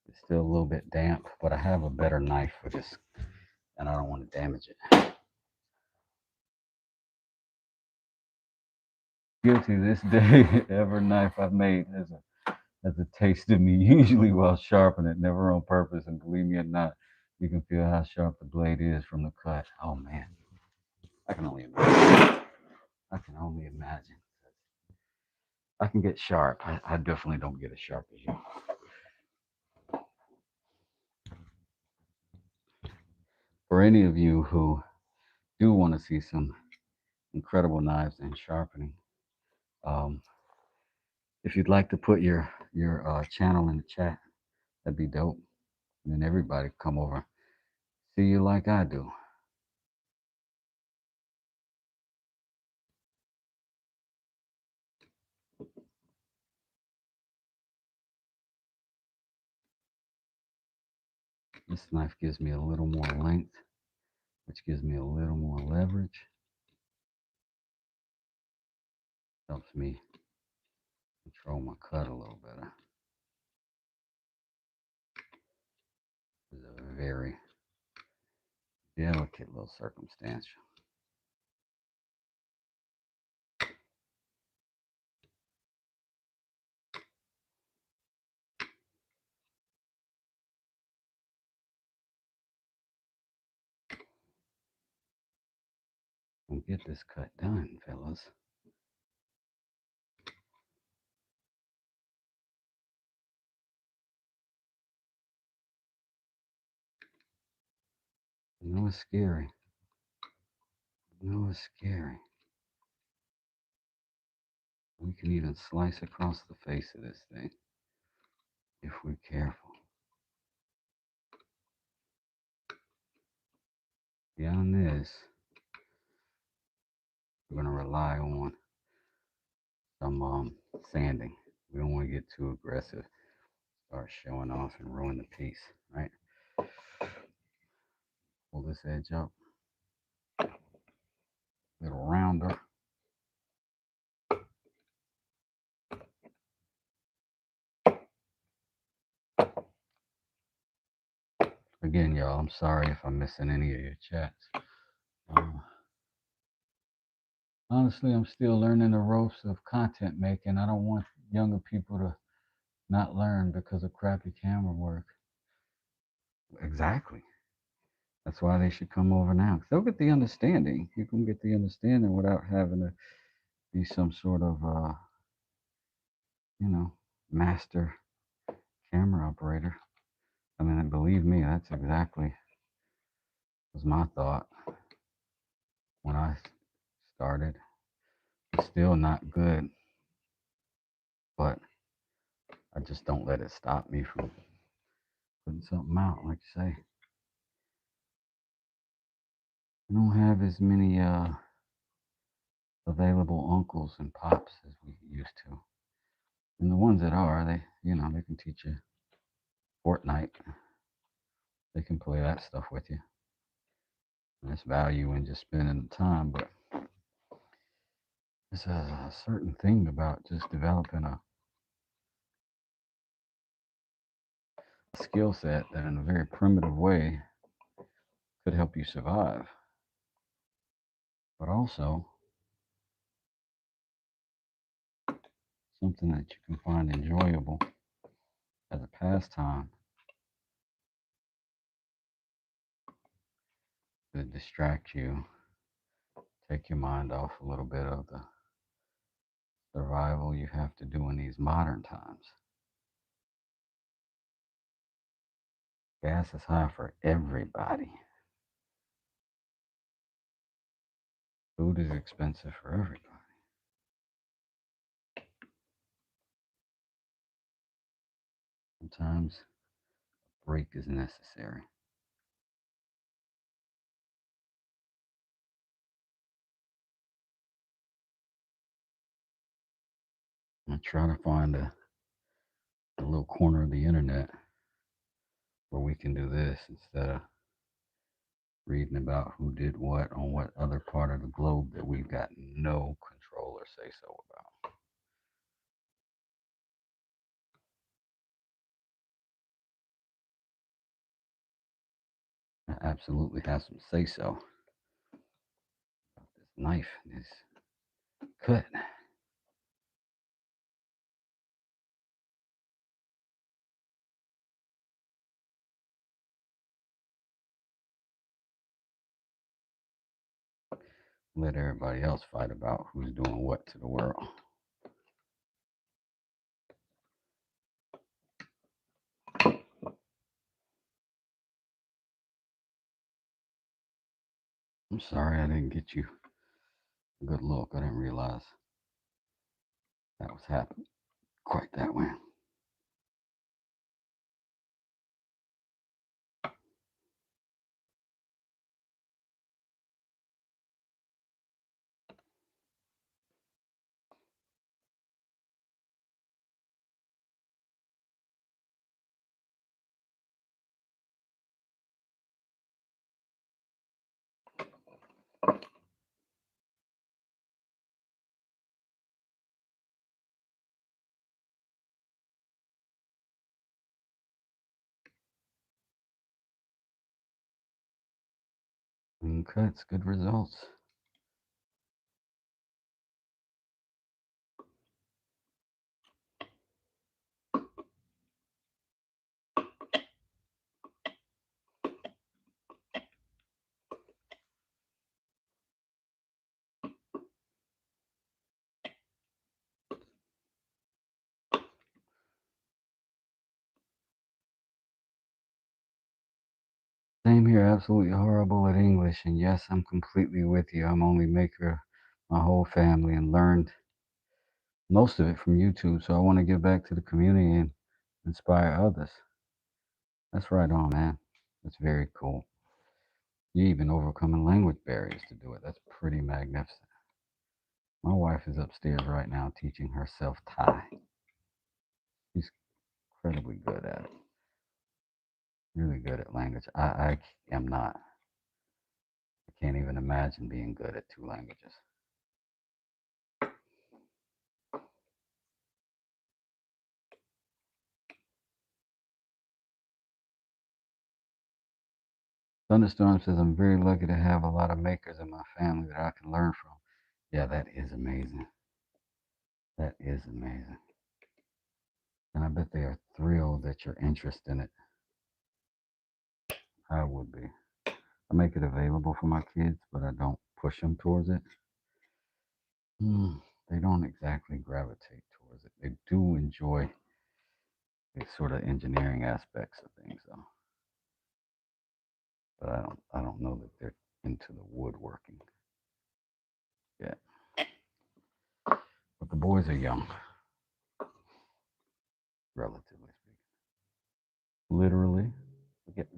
it's still a little bit damp, but I have a better knife for this and I don't want to damage it. Guilty this day. Every knife I've made has a taste of me, usually while sharpening it, never on purpose. And believe me or not, you can feel how sharp the blade is from the cut. Oh man, I can only imagine. I can only imagine. I can get sharp. I definitely don't get as sharp as you. For any of you who do want to see some incredible knives and sharpening, um, if you'd like to put your channel in the chat, that'd be dope. And then everybody come over, see you like I do. This knife gives me a little more length, which gives me a little more leverage. Helps me control my cut a little better. This is a very delicate little circumstance. We'll get this cut done, fellas. You know it's scary. You know it's scary. We can even slice across the face of this thing if we're careful. Beyond this, we're going to rely on some sanding. We don't want to get too aggressive, start showing off and ruin the piece, right? Pull this edge up, a little rounder. Again, y'all, I'm sorry if I'm missing any of your chats. Honestly, I'm still learning the ropes of content making. I don't want younger people to not learn because of crappy camera work. Exactly. That's why they should come over now. They'll get the understanding. You can get the understanding without having to be some sort of, master camera operator. I mean, believe me, that's exactly was my thought when I started. It's still not good, but I just don't let it stop me from putting something out. Like you say, we don't have as many available uncles and pops as we used to. And the ones that are, they can teach you Fortnite. They can play that stuff with you. And there's value in just spending the time, but there's a certain thing about just developing a skill set that in a very primitive way could help you survive, but also something that you can find enjoyable as a pastime to distract you, take your mind off a little bit of the survival you have to do in these modern times. Gas is high for everybody. Food is expensive for everybody. Sometimes a break is necessary. I try to find a little corner of the internet where we can do this instead of reading about who did what on what other part of the globe that we've got no control or say so about. I absolutely have some say so about this knife, this cut. Let everybody else fight about who's doing what to the world. I'm sorry I didn't get you a good look. I didn't realize that was happening quite that way. Clean cuts, good results. Same here, absolutely horrible at English. And yes, I'm completely with you. I'm only maker my whole family and learned most of it from YouTube. So I want to give back to the community and inspire others. That's right on, man. That's very cool. You even overcoming language barriers to do it. That's pretty magnificent. My wife is upstairs right now teaching herself Thai. She's incredibly good at it. Really good at language. I am not. I can't even imagine being good at two languages. Thunderstorm says, I'm very lucky to have a lot of makers in my family that I can learn from. Yeah, that is amazing. That is amazing. And I bet they are thrilled that you're interested in it. I would be. I make it available for my kids, but I don't push them towards it. They don't exactly gravitate towards it. They do enjoy These sort of engineering aspects of things, though. But I don't know that they're into the woodworking yet. But the boys are young, relatively speaking. Literally. Yep.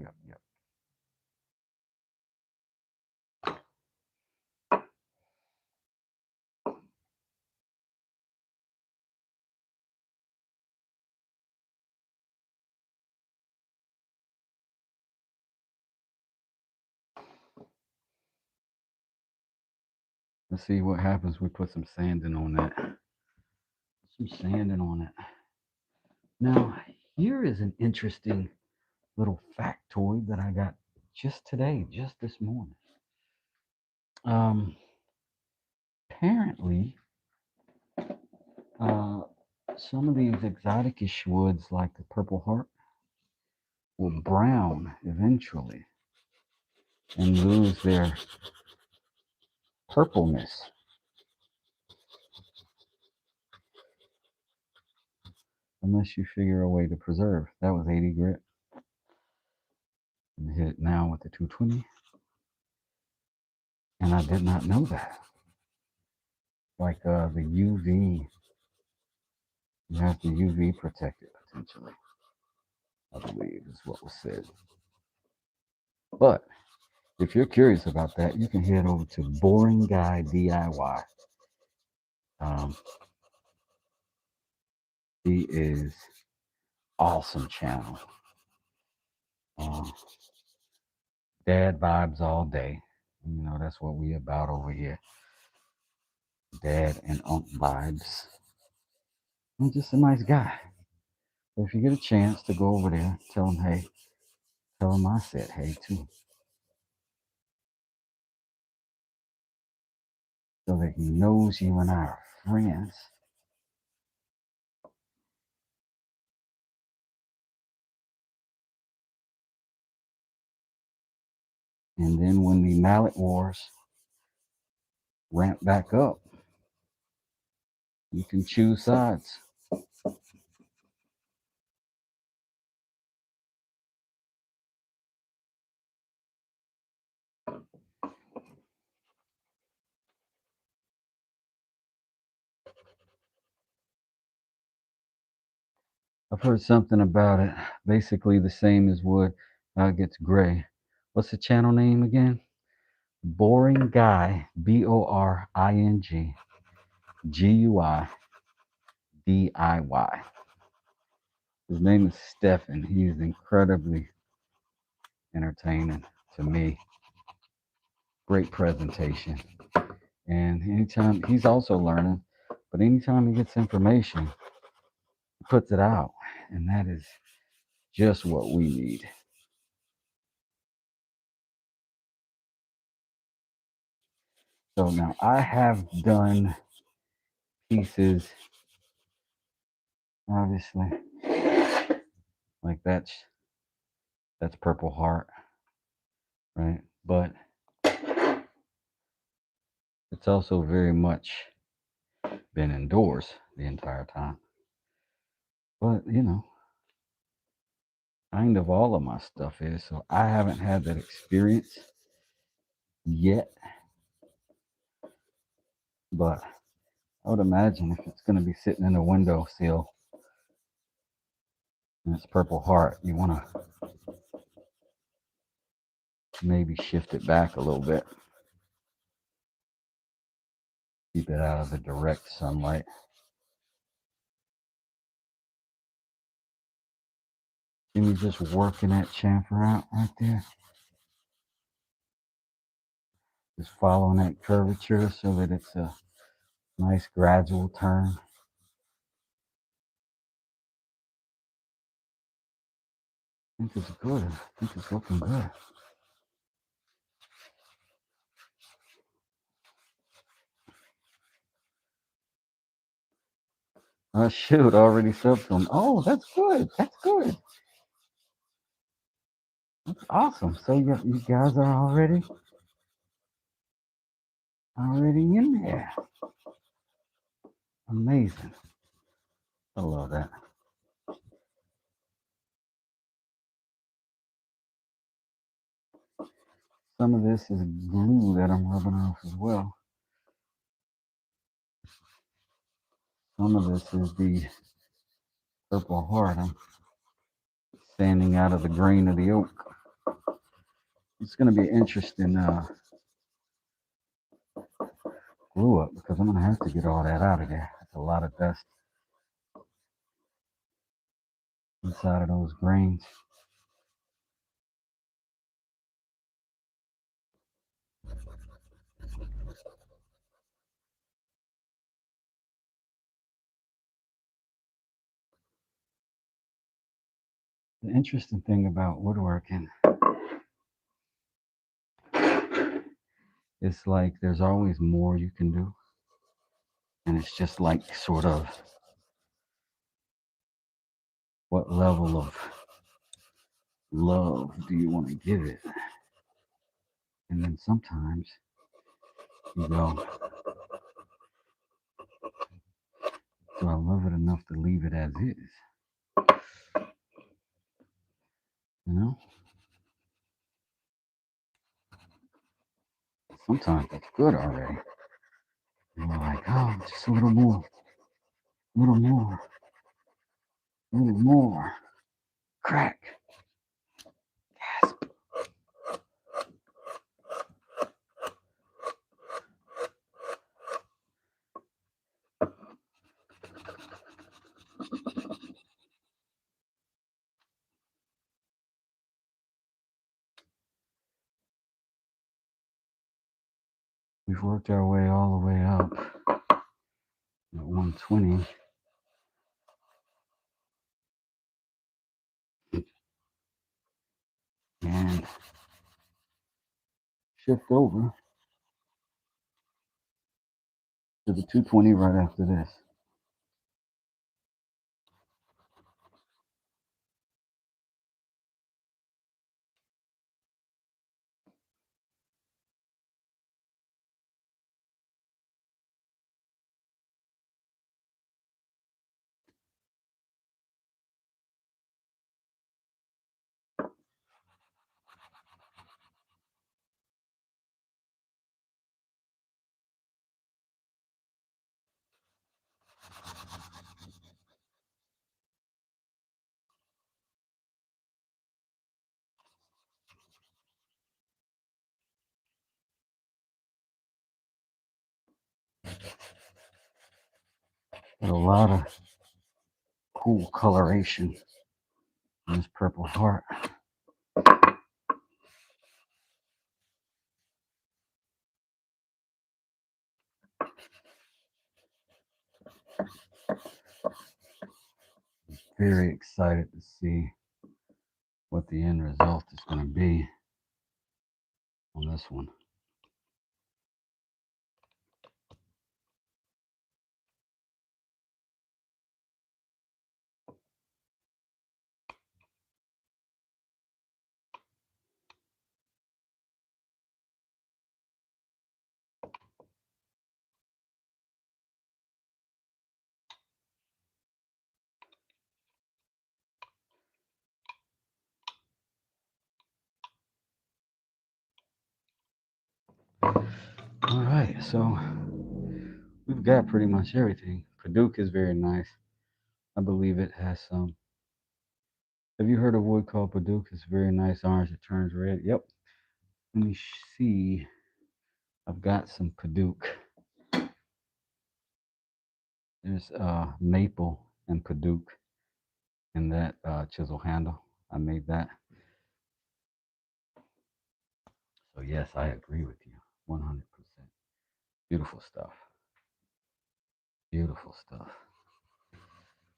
Let's see what happens. We put some sanding on that. Some sanding on it. Now, here is an interesting little factoid that I got just today, just this morning. Apparently, some of these exotic-ish woods, like the Purple Heart, will brown eventually and lose their purpleness. Unless you figure a way to preserve. That was 80 grit. And hit it now with the 220. And I did not know that. Like the UV, you have to UV protect it potentially, I believe is what was said. But if you're curious about that, you can head over to Boring Guy DIY. He is awesome channel. Dad vibes all day. You know, that's what we about over here. Dad and Unc vibes. He's just a nice guy. So if you get a chance to go over there, tell him hey. Tell him I said hey too. So that he knows you and I are friends. And then when the mallet wars ramp back up, you can choose sides. I've heard something about it. Basically the same as wood. It gets gray. What's the channel name again? Boring Guy, BORING GUI DIY. His name is Stefan. He's incredibly entertaining to me. Great presentation. And anytime he's also learning, but anytime he gets information, he puts it out. And that is just what we need. So now I have done pieces, obviously, like that's Purple Heart, right? But it's also very much been indoors the entire time. But you know, kind of all of my stuff is, so I haven't had that experience yet. But I would imagine if it's going to be sitting in a windowsill and it's Purple Heart, you want to maybe shift it back a little bit. Keep it out of the direct sunlight. And you're just working that chamfer out right there. Just following that curvature so that it's a nice gradual turn. I think it's good. I think it's looking good. Oh shoot, already subbed to him. Oh, that's good. That's good. That's awesome. So you guys are already in there. Amazing. I love that. Some of this is glue that I'm rubbing off as well. Some of this is the Purple Heart I'm sanding out of the grain of the oak. It's going to be interesting glue up because I'm going to have to get all that out of there. That's a lot of dust inside of those grains. The interesting thing about woodworking is like there's always more you can do. And it's just like sort of what level of love do you want to give it? And then sometimes you go, do I love it enough to leave it as is? You know? Sometimes it's good already. And you're like, oh, just a little more, a little more, a little more. Crack. Gasp. We've worked our way all the way up at 120. And shift over to the 220 right after this. Got a lot of cool coloration in this Purple Heart. Very excited to see what the end result is going to be on this one. All right, so we've got pretty much everything. Padauk is very nice. I believe it has some. Have you heard of wood called Padauk? It's very nice orange. It turns red. Yep. Let me see. I've got some Padauk. There's maple and Padauk in that chisel handle. I made that. So yes, I agree with you 100%. Beautiful stuff. Beautiful stuff.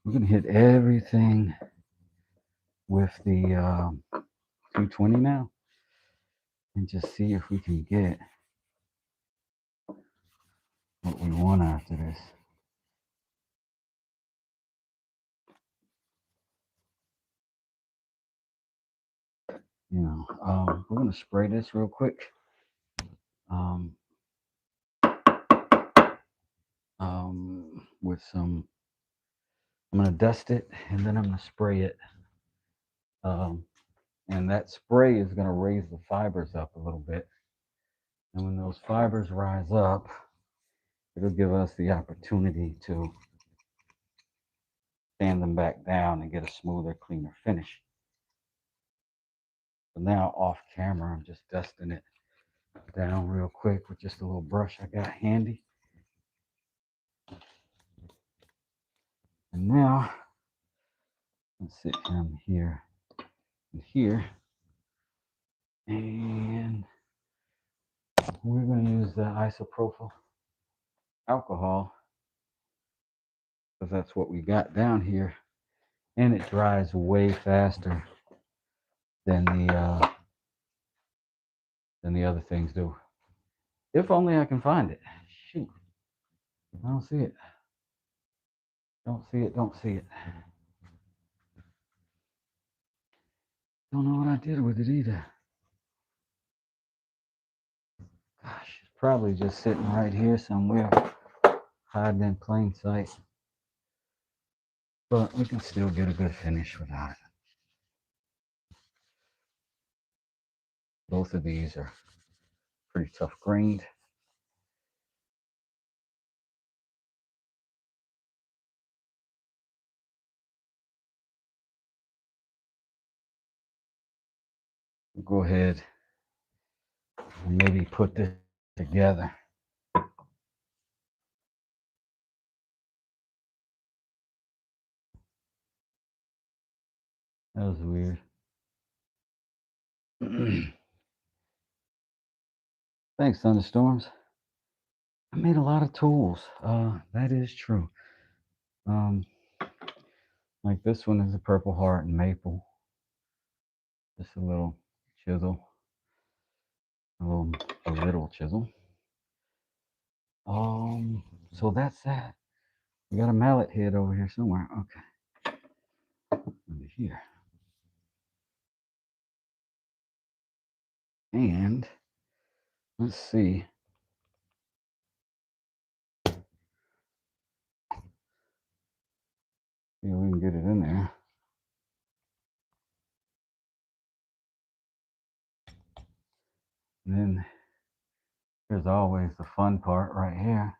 We're gonna hit everything with the 220 now, and just see if we can get what we want after this. You know, we're gonna spray this real quick. With some, I'm gonna dust it and then I'm gonna spray it. And that spray is gonna raise the fibers up a little bit. And when those fibers rise up, it'll give us the opportunity to sand them back down and get a smoother, cleaner finish. So now off camera, I'm just dusting it down real quick with just a little brush I got handy. And now, let's sit him here and here. And we're going to use the isopropyl alcohol because that's what we got down here. And it dries way faster than the other things do. If only I can find it. Shoot. I don't see it. Don't see it. Don't see it. Don't know what I did with it either. Gosh, it's probably just sitting right here somewhere, hiding in plain sight. But we can still get a good finish without it. Both of these are pretty tough grained. We'll go ahead and maybe put this together. That was weird. Thanks, thunderstorms. I made a lot of tools. That is true. Like this one is a Purple Heart and maple. Just a little chisel. A little chisel. So that's that. We got a mallet head over here somewhere. Okay. Over here. And let's see. See if we can get it in there. And then there's always the fun part right here.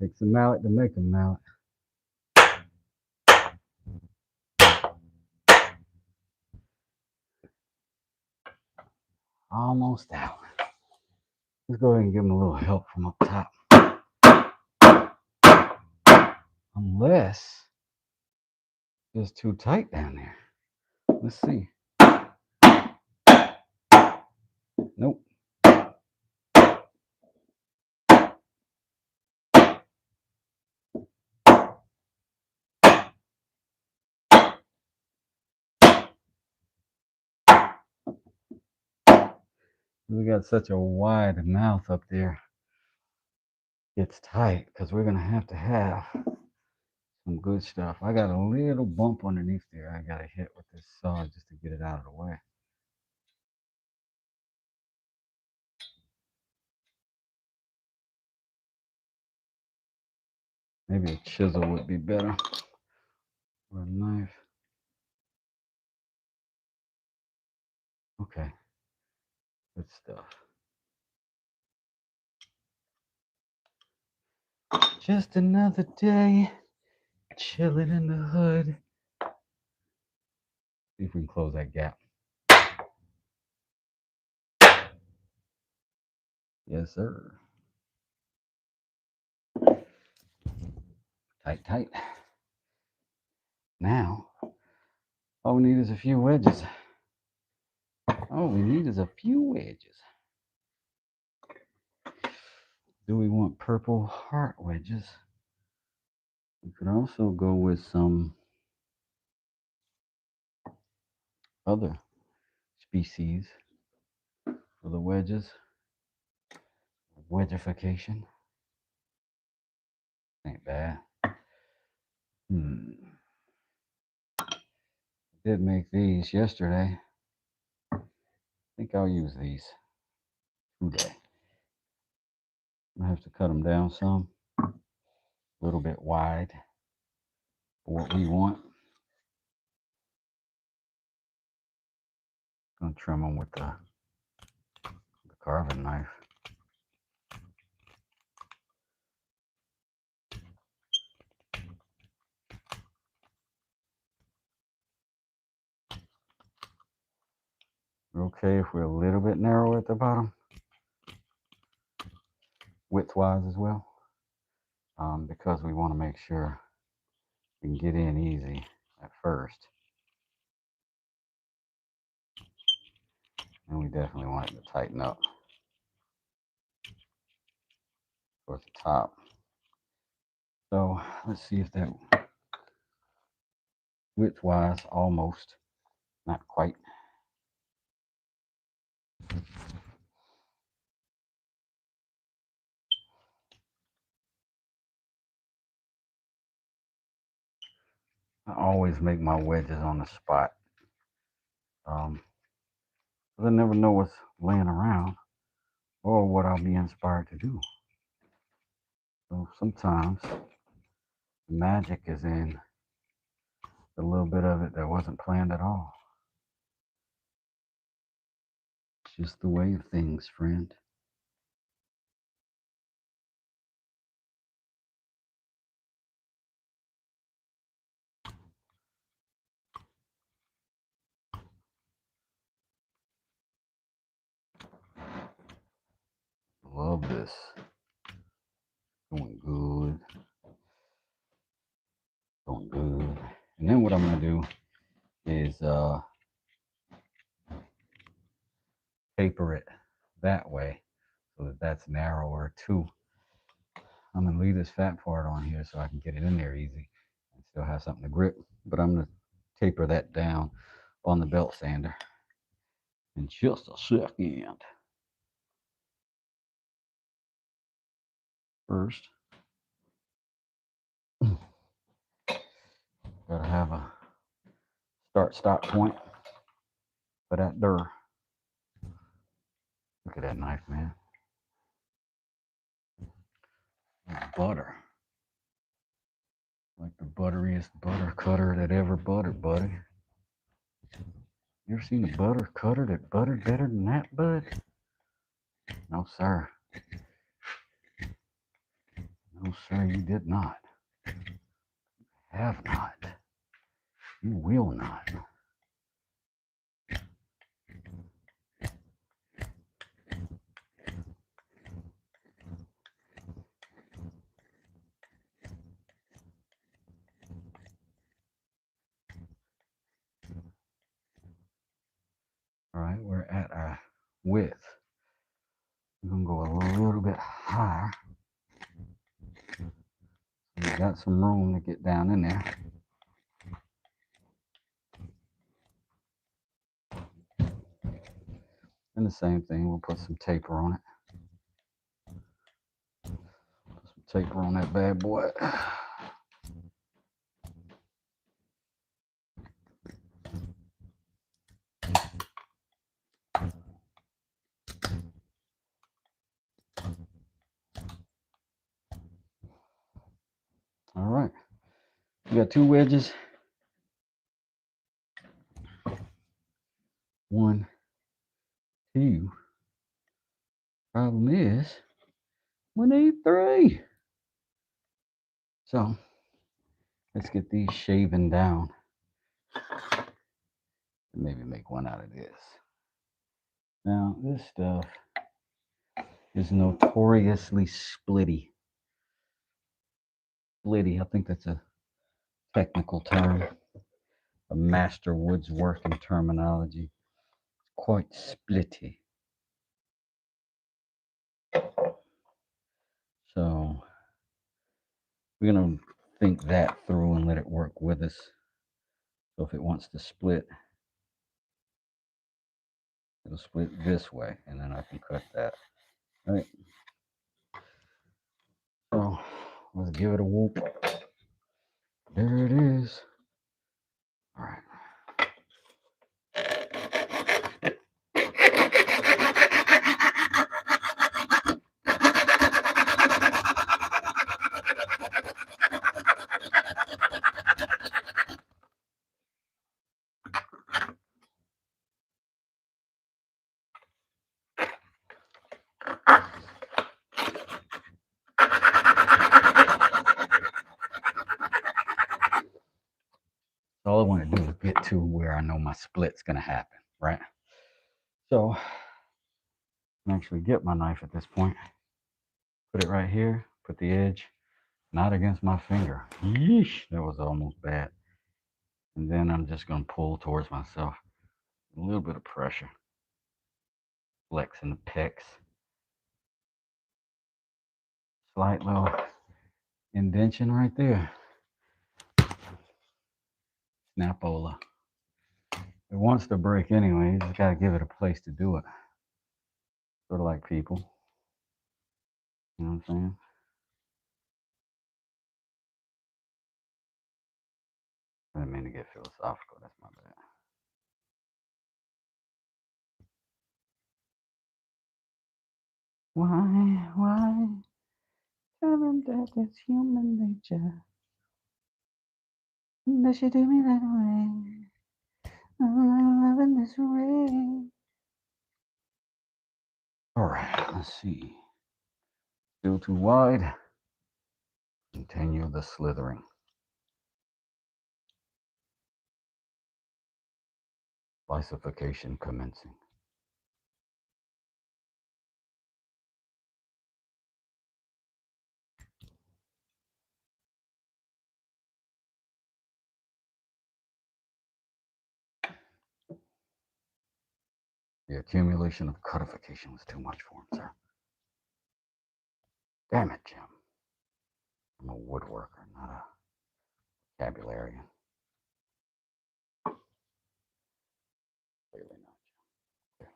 Takes a mallet to make a mallet. Almost out. Let's go ahead and give him a little help from up top. Unless it's too tight down there. Let's see. Nope. We got such a wide mouth up there. It's tight because we're going to have some good stuff. I got a little bump underneath there. I got to hit with this saw just to get it out of the way. Maybe a chisel would be better. Or a knife. Okay. Good stuff. Just another day. Chilling in the hood. See if we can close that gap. Yes, sir. Tight, tight. Now, all we need is a few wedges. All we need is a few wedges. Do we want Purple Heart wedges? We could also go with some other species for the wedges. wedgification. Ain't bad. Did make these yesterday. I think I'll use these today. I have to cut them down some, a little bit wide for what we want. I'm gonna trim them with the carving knife. Okay, if we're a little bit narrow at the bottom, width-wise as well, because we want to make sure we can get in easy at first. And we definitely want it to tighten up towards the top. So let's see if that width-wise, almost, not quite. I always make my wedges on the spot. I never know what's laying around or what I'll be inspired to do. So sometimes the magic is in the little bit of it that wasn't planned at all. It's just the way of things, friend. Love this. Going good. Going good. And then what I'm going to do is taper it that way so that that's narrower too. I'm going to leave this fat part on here so I can get it in there easy and still have something to grip. But I'm going to taper that down on the belt sander in just a second. First, gotta have a start-stop point for that door. Look at that knife, man. Butter. Like the butteriest butter cutter that ever buttered, buddy. You ever seen a butter cutter that buttered better than that, bud? No, sir. No, sir, you did not. Have not. You will not. All right, we're at our width. We're gonna go a little bit higher. We got some room to get down in there. And the same thing, we'll put some taper on it. Put some taper on that bad boy. All right, we got two wedges. One, two. Problem is, we need three. So let's get these shaven down. Maybe make one out of this. Now, this stuff is notoriously splitty. Splitty, I think that's a technical term, a master woodworking terminology. Quite splitty. So we're going to think that through and let it work with us. So if it wants to split, it'll split this way, and then I can cut that. All right. let's give it a whoop. There it is. All right. All I want to do is get to where I know my split's going to happen, right? So I can actually get my knife at this point, put it right here, put the edge not against my finger. Yeesh, that was almost bad. And then I'm just going to pull towards myself. A little bit of pressure. Flexing the pecs. Slight little indentation right there. Snapola. It wants to break anyway. You just got to give it a place to do it. Sort of like people. You know what I'm saying? I didn't mean to get philosophical. That's my bad. Why? Tell them that it's human nature. That you do me that way. I'm loving this way. All right, let's see. Still too wide. Continue the slithering. Bifurcation commencing. The accumulation of codification was too much for him, sir. Damn it, Jim. I'm a woodworker, not a vocabularian. Clearly not, Jim. Clearly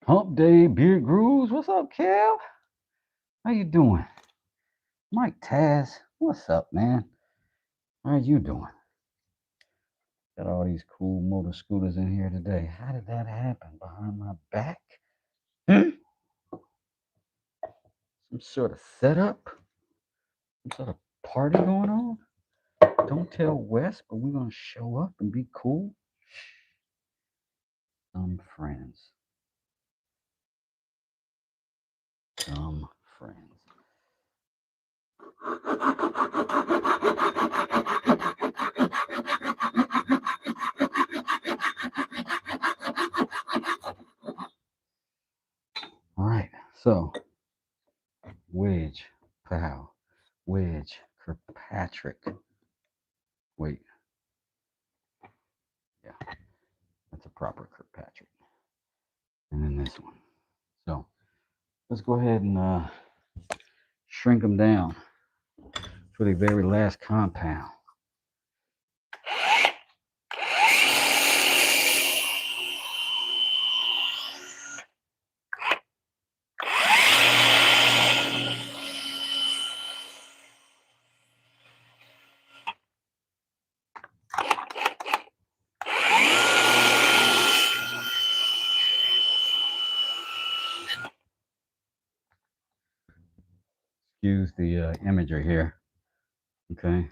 not. Hump Day, Beard Grooves. What's up, Kev? How you doing? Mike Taz. What's up, man? How you doing? Got all these cool motor scooters in here today. How did that happen? Behind my back? Some sort of setup? Some sort of party going on? Don't tell Wes, but we're gonna show up and be cool. Some friends. Some friends. All right, so Wedge, Pow, Wedge, Kirkpatrick. Wait, yeah, that's a proper Kirkpatrick. And then this one. So let's go ahead and shrink them down for the very last compound. Excuse the imagery here. Okay.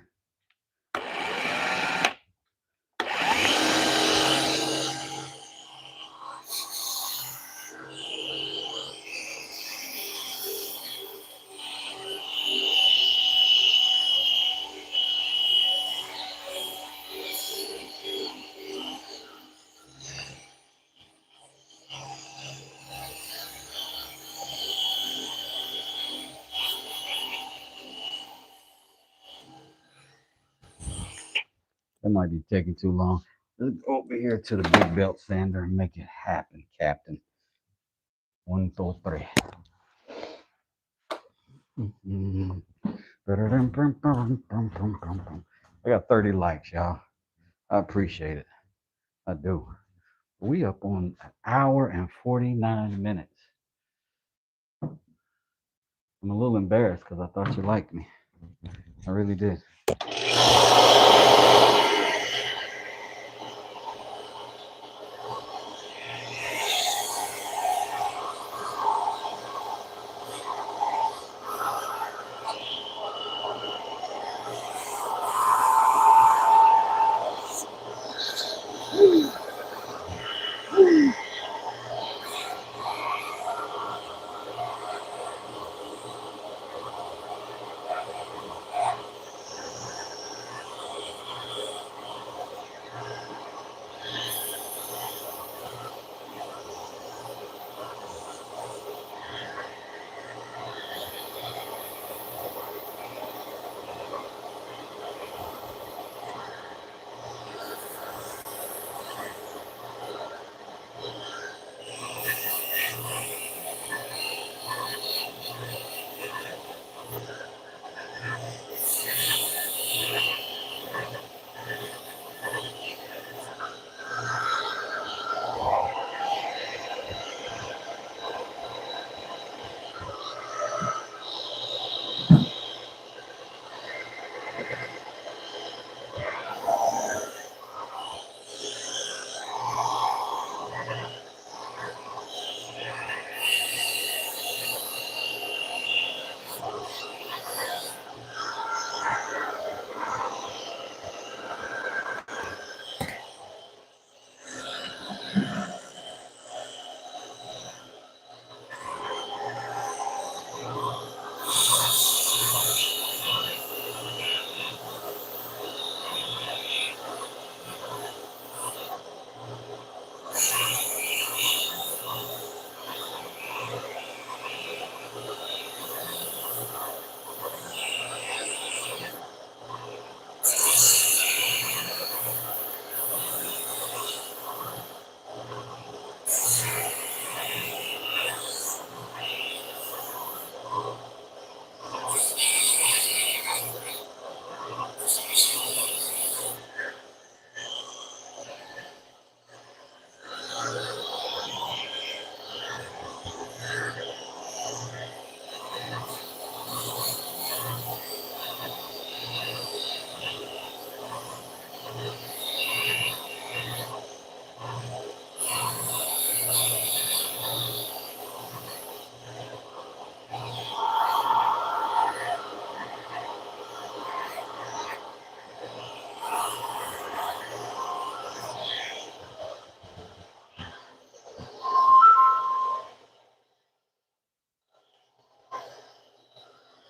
That might be taking too long. Let's go over here to the big belt sander and make it happen, Captain. 1, 2, 3. I got 30 likes, y'all. I appreciate it. I do. We up on an hour and 49 minutes. I'm a little embarrassed because I thought you liked me. I really did.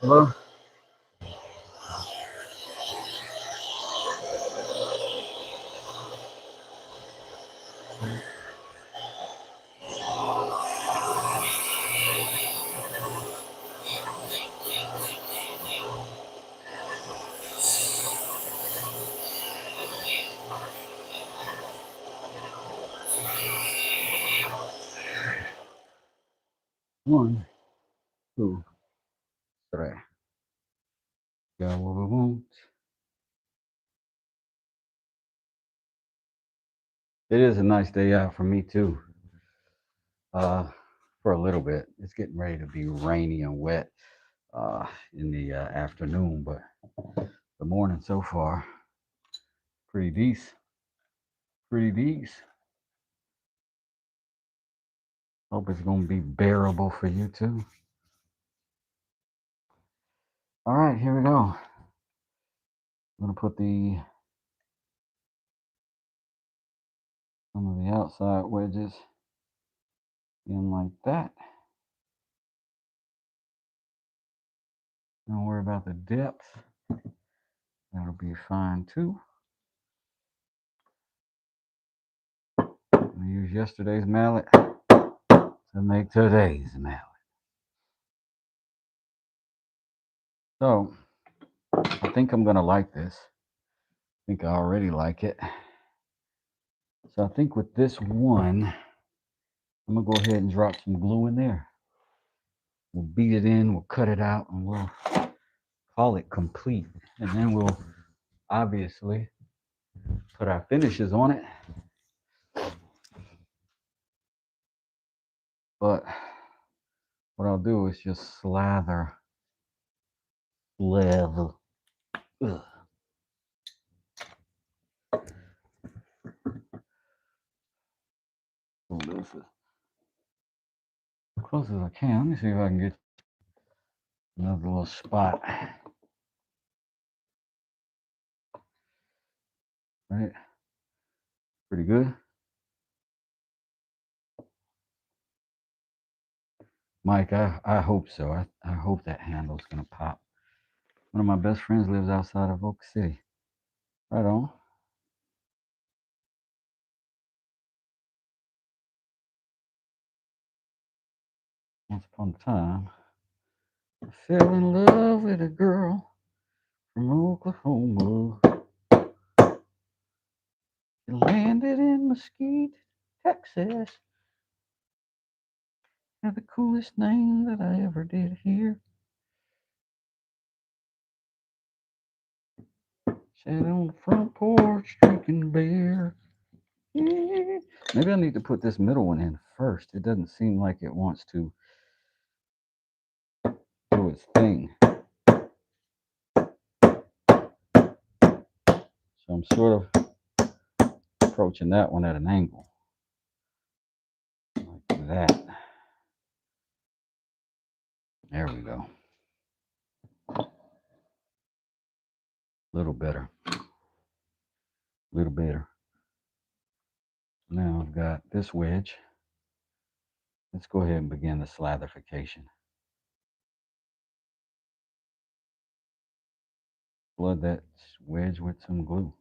Hello? One, two, three. Go what we want. It is a nice day out for me too. For a little bit. It's getting ready to be rainy and wet in the afternoon, but the morning so far, pretty decent. Pretty decent. Hope it's gonna be bearable for you too. All right, here we go. I'm gonna put some of the outside wedges in like that. Don't worry about the depth. That'll be fine too. I'm gonna use yesterday's mallet to make today's mallet. So I think I'm gonna like this. I think I already like it. So I think with this one, I'm gonna go ahead and drop some glue in there. We'll beat it in, we'll cut it out, and we'll call it complete. And then we'll obviously put our finishes on it. But what I'll do is just slather. Ugh. So this is as close as I can. Let me see if I can get another little spot. Right? Pretty good. Mike, I hope so. I hope that handle's going to pop. One of my best friends lives outside of Oak City. Right on. Once upon a time, I fell in love with a girl from Oklahoma. She landed in Mesquite, Texas. Had the coolest name that I ever did hear. Sat on the front porch drinking beer. Yeah. Maybe I need to put this middle one in first. It doesn't seem like it wants to do its thing. So I'm sort of approaching that one at an angle. Like that. There we go. A little better. A little better. Now I've got this wedge. Let's go ahead and begin the slatherification. Flood that wedge with some glue.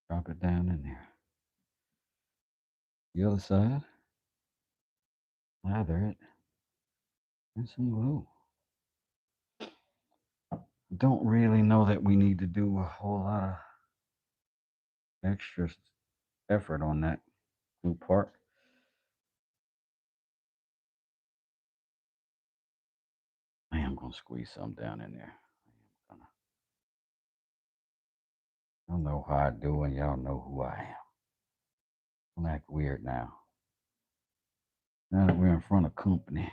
Drop it down in there. The other side. Lather it. And some glue. Don't really know that we need to do a whole lot of extra effort on that glue part. I am going to squeeze some down in there. Y'all know how I do and y'all know who I am. Don't act weird now. Now that we're in front of company.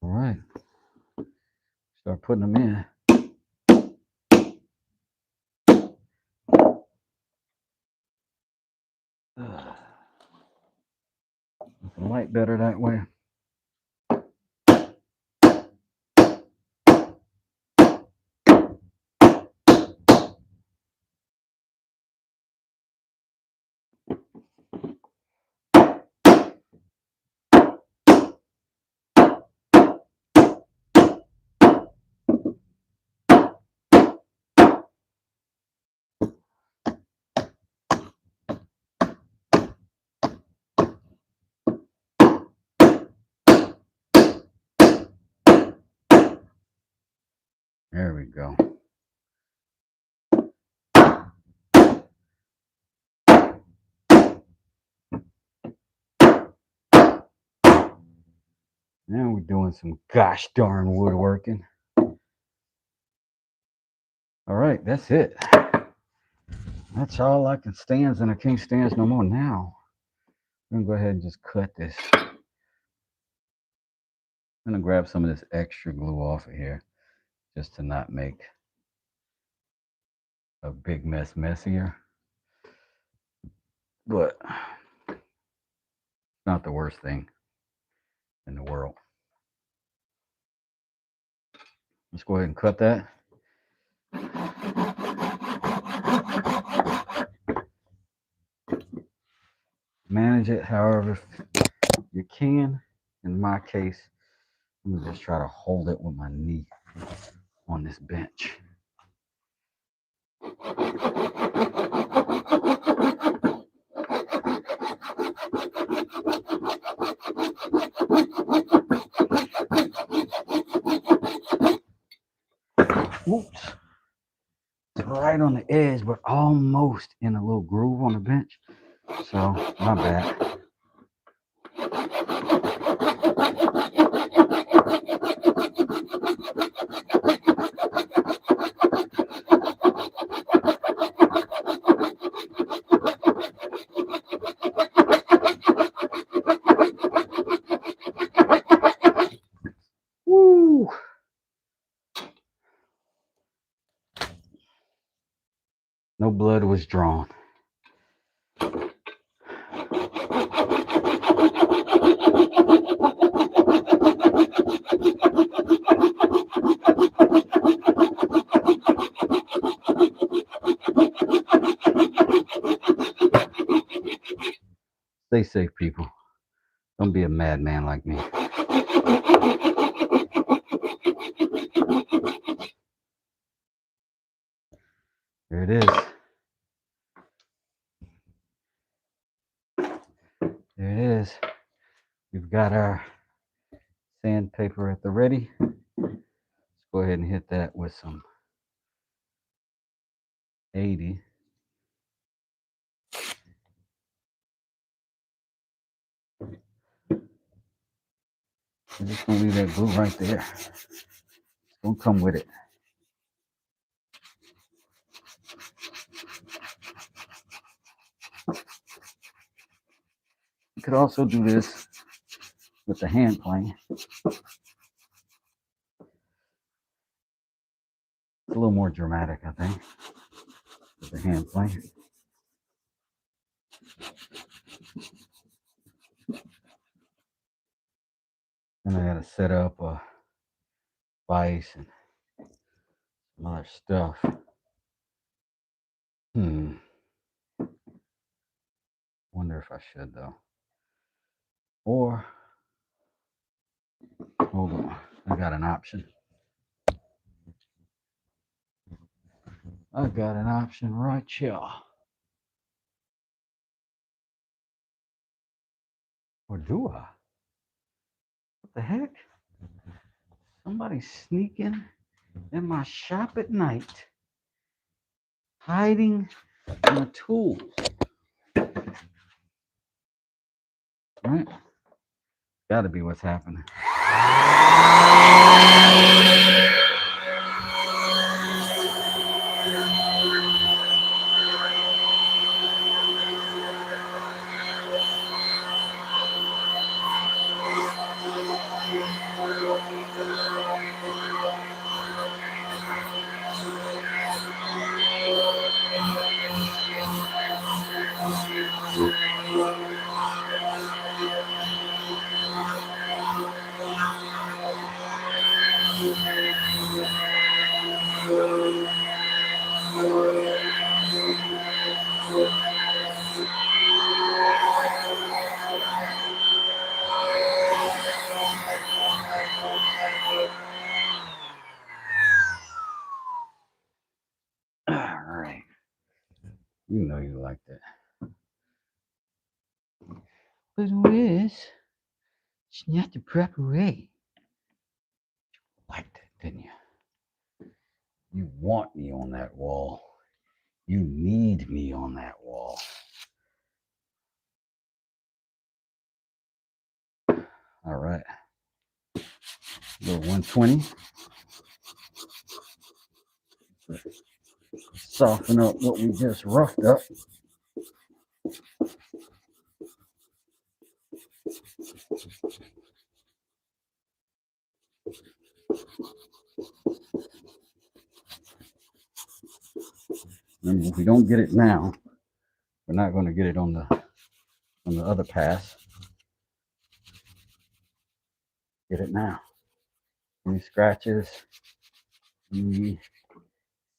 All right. Start putting them in. The light better that way. There we go. Now we're doing some gosh darn woodworking. All right, that's it. That's all I can stand, and I can't stand no more now. I'm gonna go ahead and just cut this. I'm gonna grab some of this extra glue off of here just to not make a big mess messier. But it's not the worst thing in the world. Let's go ahead and cut that. Manage it however you can. In my case, I'm gonna just try to hold it with my knee on this bench. Whoops. It's right on the edge, but almost in a little groove on the bench. So, my bad. Woo! No blood was drawn. Stay safe, people. Don't be a madman like me. There it is. There it is. We've got our sandpaper at the ready. Let's go ahead and hit that with some 80. I'm just gonna leave that glue right there. It's gonna come with it. You could also do this with the hand plane. It's a little more dramatic, I think, with the hand plane. Then I gotta set up a vise and some other stuff. Wonder if I should though. Or hold on, I got an option. I got an option right here. Or do I? What the heck? Somebody's sneaking in my shop at night, hiding my tools. Right? Gotta be what's happening. All right. You know you like that. But Wiz, it's not the proper way. You liked it, didn't you? You want me on that wall. You need me on that wall. All right. Little 120. Soften up what we just roughed up. Remember, if we don't get it now, we're not going to get it on the other pass. Get it now. Any scratches, any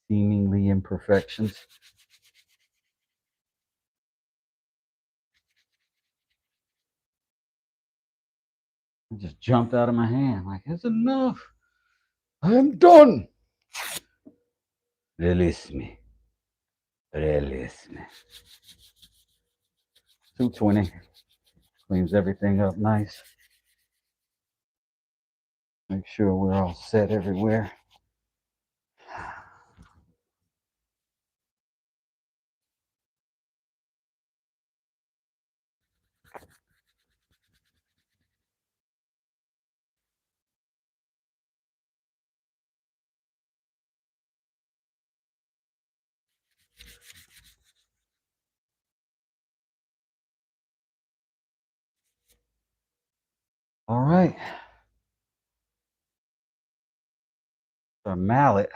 seemingly imperfections. It just jumped out of my hand like, it's enough. I am done. Release me. Release me. 220. Cleans everything up nice. Make sure we're all set everywhere. All right. Our mallet.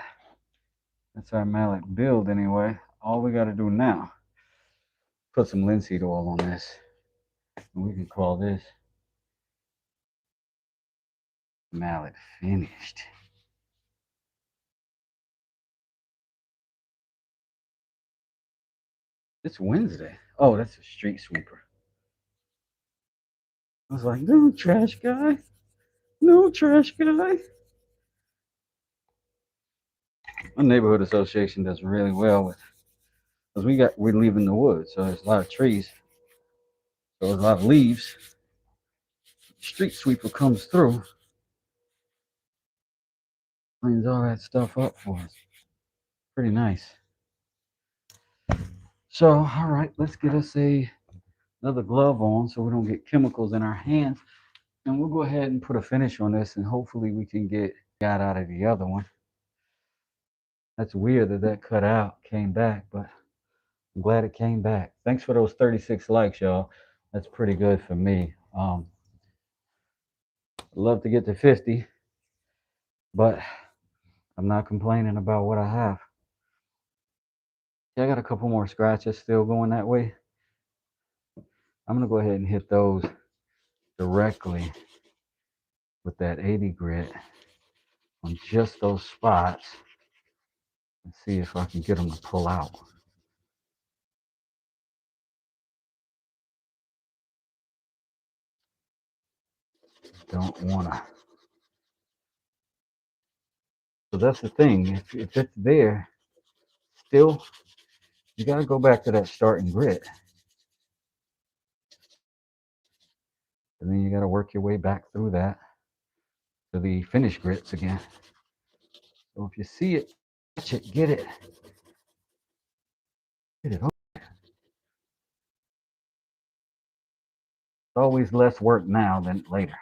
That's our mallet build anyway. All we got to do now, put some linseed oil on this. And we can call this mallet finished. It's Wednesday. Oh, that's a street sweeper. I was like, no trash guy. No trash guy. My neighborhood association does really well with, because we're leaving the woods, so there's a lot of trees, so there's a lot of leaves. Street sweeper comes through, cleans all that stuff up for us. Pretty nice. So, all right, let's get us another glove on so we don't get chemicals in our hands. And we'll go ahead and put a finish on this, and hopefully we can get out of the other one. That's weird that cut out, came back, but I'm glad it came back. Thanks for those 36 likes, y'all. That's pretty good for me. I'd love to get to 50, but I'm not complaining about what I have. Yeah, I got a couple more scratches still going that way. I'm gonna go ahead and hit those directly with that 80 grit on just those spots and see if I can get them to pull out. Don't wanna. So that's the thing. If it's there, still, you gotta go back to that starting grit. And then you gotta work your way back through that to the finished grits again. So if you see it, catch it, get it. Get it on. It's always less work now than later.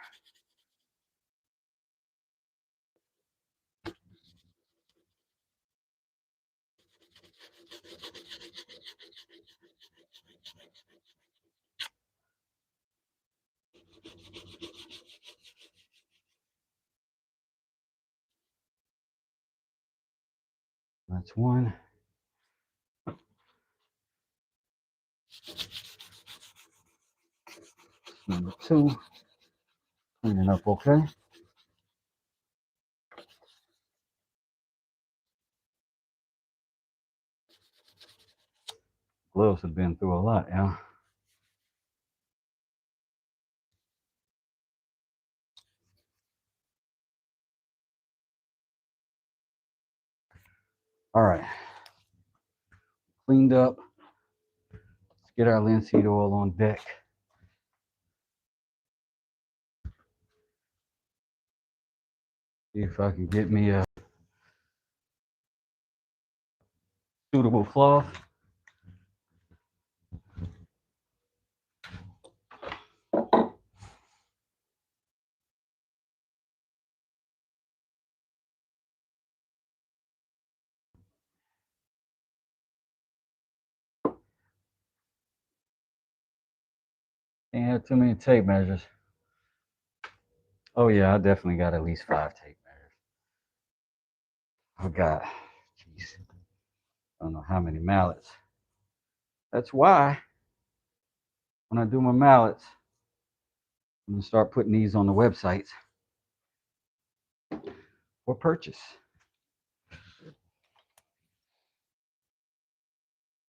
That's one. Number two. Cleaning up okay. Gloves have been through a lot, yeah. All right. Cleaned up. Let's get our linseed oil on deck. See if I can get me a suitable cloth. Can't have too many tape measures. Oh yeah, I definitely got at least 5 tape measures. I've got, jeez, I don't know how many mallets. That's why when I do my mallets, I'm gonna start putting these on the websites for purchase.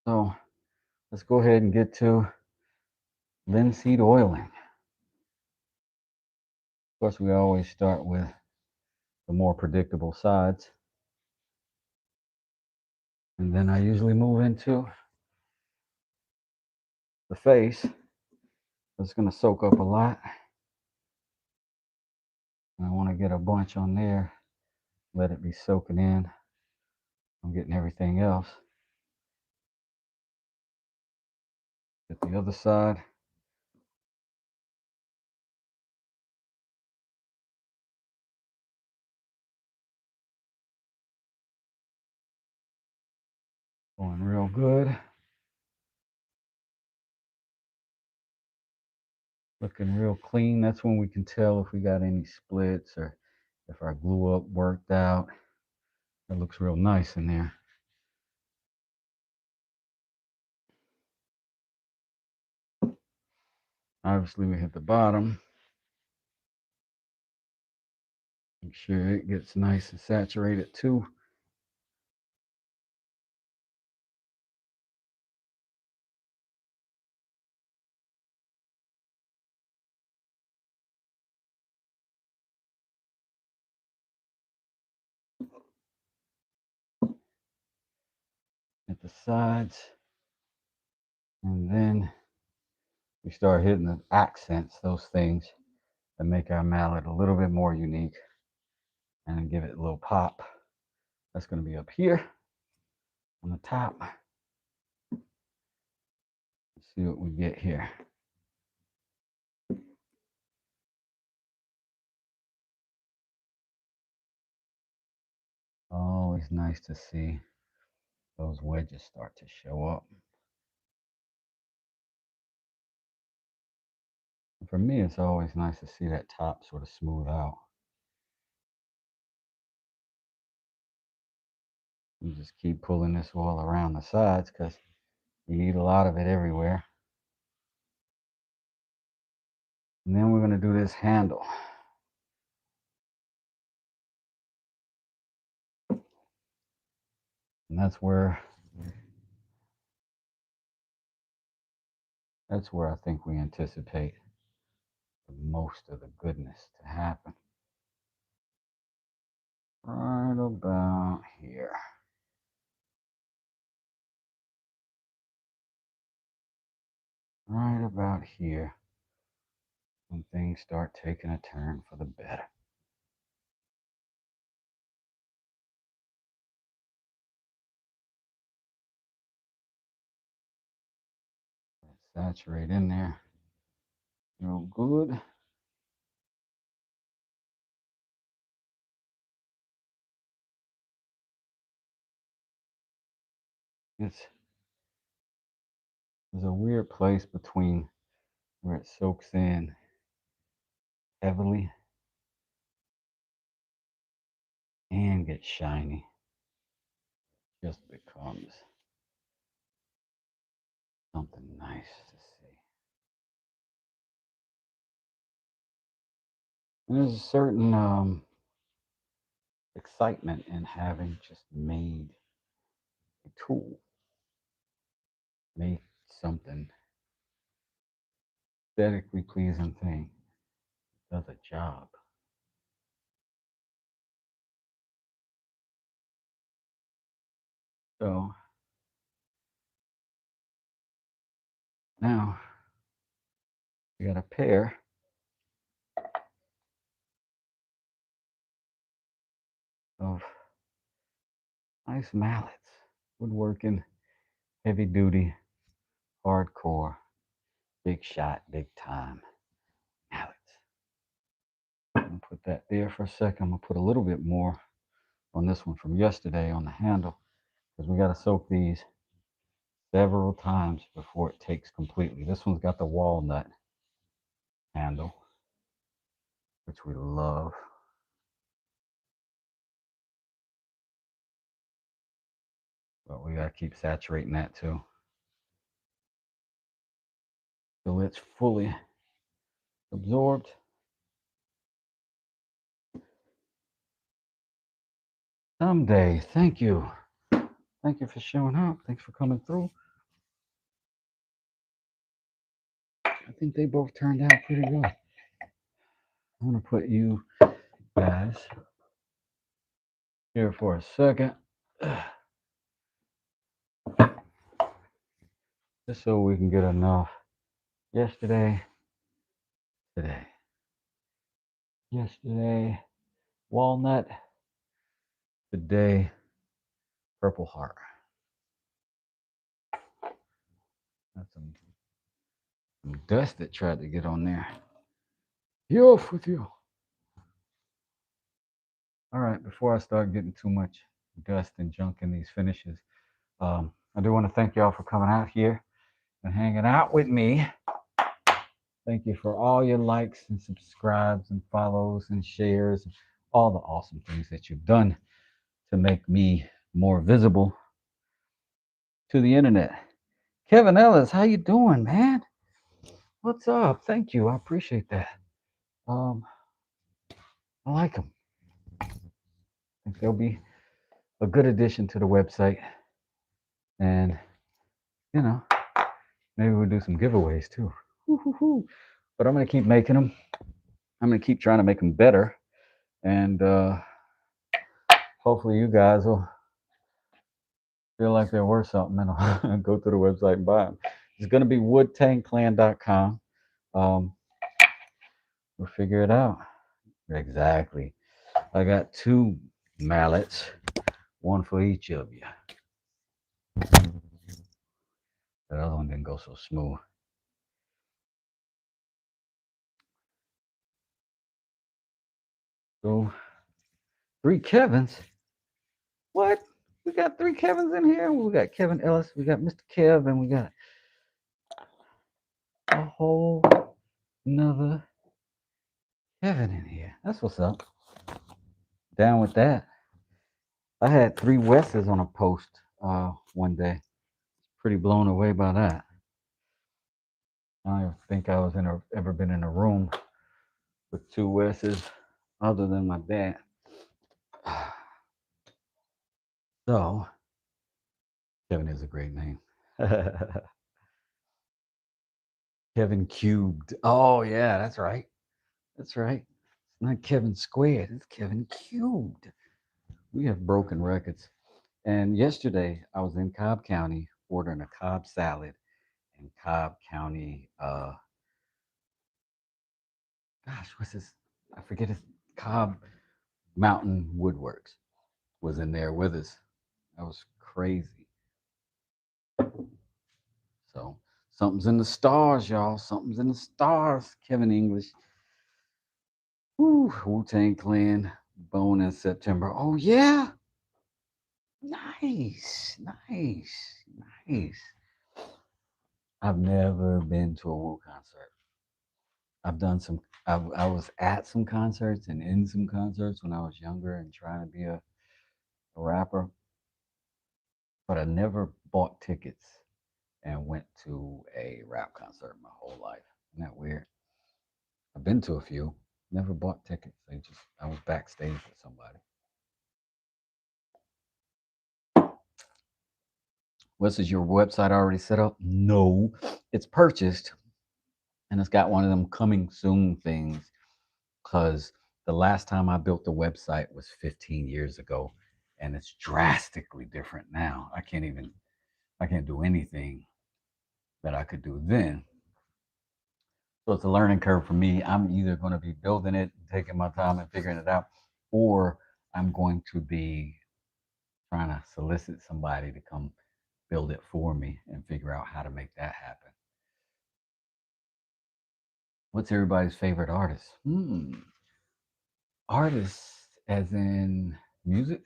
So let's go ahead and get to linseed oiling. Of course, we always start with the more predictable sides. And then I usually move into the face. It's going to soak up a lot. I want to get a bunch on there, let it be soaking in. I'm getting everything else. Get the other side. Going real good. Looking real clean. That's when we can tell if we got any splits or if our glue up worked out. It looks real nice in there. Obviously, we hit the bottom. Make sure it gets nice and saturated too. At the sides. And then we start hitting the accents, those things that make our mallet a little bit more unique and give it a little pop. That's going to be up here on the top. Let's see what we get here. Always nice to see those wedges start to show up. For me, it's always nice to see that top sort of smooth out. You just keep pulling this all around the sides because you need a lot of it everywhere. And then we're going to do this handle. And that's where I think we anticipate most of the goodness to happen. Right about here. Right about here. When things start taking a turn for the better. Saturate in there. Real good. There's a weird place between where it soaks in heavily and gets shiny. Just becomes something nice to see. And there's a certain excitement in having just made a tool, made something aesthetically pleasing thing, does a job. So now we got a pair of nice mallets, woodworking, heavy duty, hardcore, big shot, big time mallets. I'm gonna put that there for a second. I'm gonna put a little bit more on this one from yesterday on the handle because we got to soak these several times before it takes completely. This one's got the walnut handle, which we love. But we got to keep saturating that too. So it's fully absorbed. Someday. Thank you. Thank you for showing up. Thanks for coming through. I think they both turned out pretty good. I'm going to put you guys here for a second. Just so we can get enough. Yesterday, today. Yesterday, walnut. Today, purple heart. That's some dust that tried to get on there. You off with you. All right, before I start getting too much dust and junk in these finishes, I do want to thank y'all for coming out here and hanging out with me Thank you for all your likes and subscribes and follows and shares, and all the awesome things that you've done to make me more visible to the internet. Kevin Ellis, how you doing, man? What's up? Thank you. I appreciate that. Um, I like them. I think they'll be a good addition to the website. And, you know, maybe we'll do some giveaways too. Woo-hoo-hoo. But I'm going to keep making them. I'm going to keep trying to make them better. And hopefully you guys will feel like they're worth something and go to the website and buy them. It's going to be woodtangclan.com. We'll figure it out. Exactly. I got 2 mallets, one for each of you. That other one didn't go so smooth. So 3 Kevins. What? We got 3 Kevins in here. We got Kevin Ellis. We got Mr. Kev, and we got a whole another Kevin in here. That's what's up. Down with that. I had 3 Wesses on a post one day. Pretty blown away by that. I don't even think I was ever been in a room with 2 Wesses other than my dad. So, Kevin is a great name. Kevin Cubed. Oh, yeah, that's right. That's right. It's not Kevin Squared, it's Kevin Cubed. We have broken records. And yesterday, I was in Cobb County ordering a Cobb salad in Cobb County. Gosh, what's this? I forget his Cobb Mountain Woodworks was in there with us. That was crazy. So something's in the stars, y'all. Something's in the stars. Kevin English. Woo, Wu-Tang Clan, Bone in September. Oh yeah. Nice. Nice. Nice. I've never been to a Wu concert. I've done some I was at some concerts and in some concerts when I was younger and trying to be a rapper, but I never bought tickets and went to a rap concert my whole life. Isn't that weird? I've been to a few, never bought tickets. I was backstage with somebody. Is your website already set up? No, it's purchased, and it's got one of them coming soon things. Because the last time I built the website was 15 years ago, and it's drastically different now. I can't do anything that I could do then. So it's a learning curve for me. I'm either going to be building it, taking my time and figuring it out, or I'm going to be trying to solicit somebody to come build it for me and figure out how to make that happen. What's everybody's favorite artist? Artists as in music?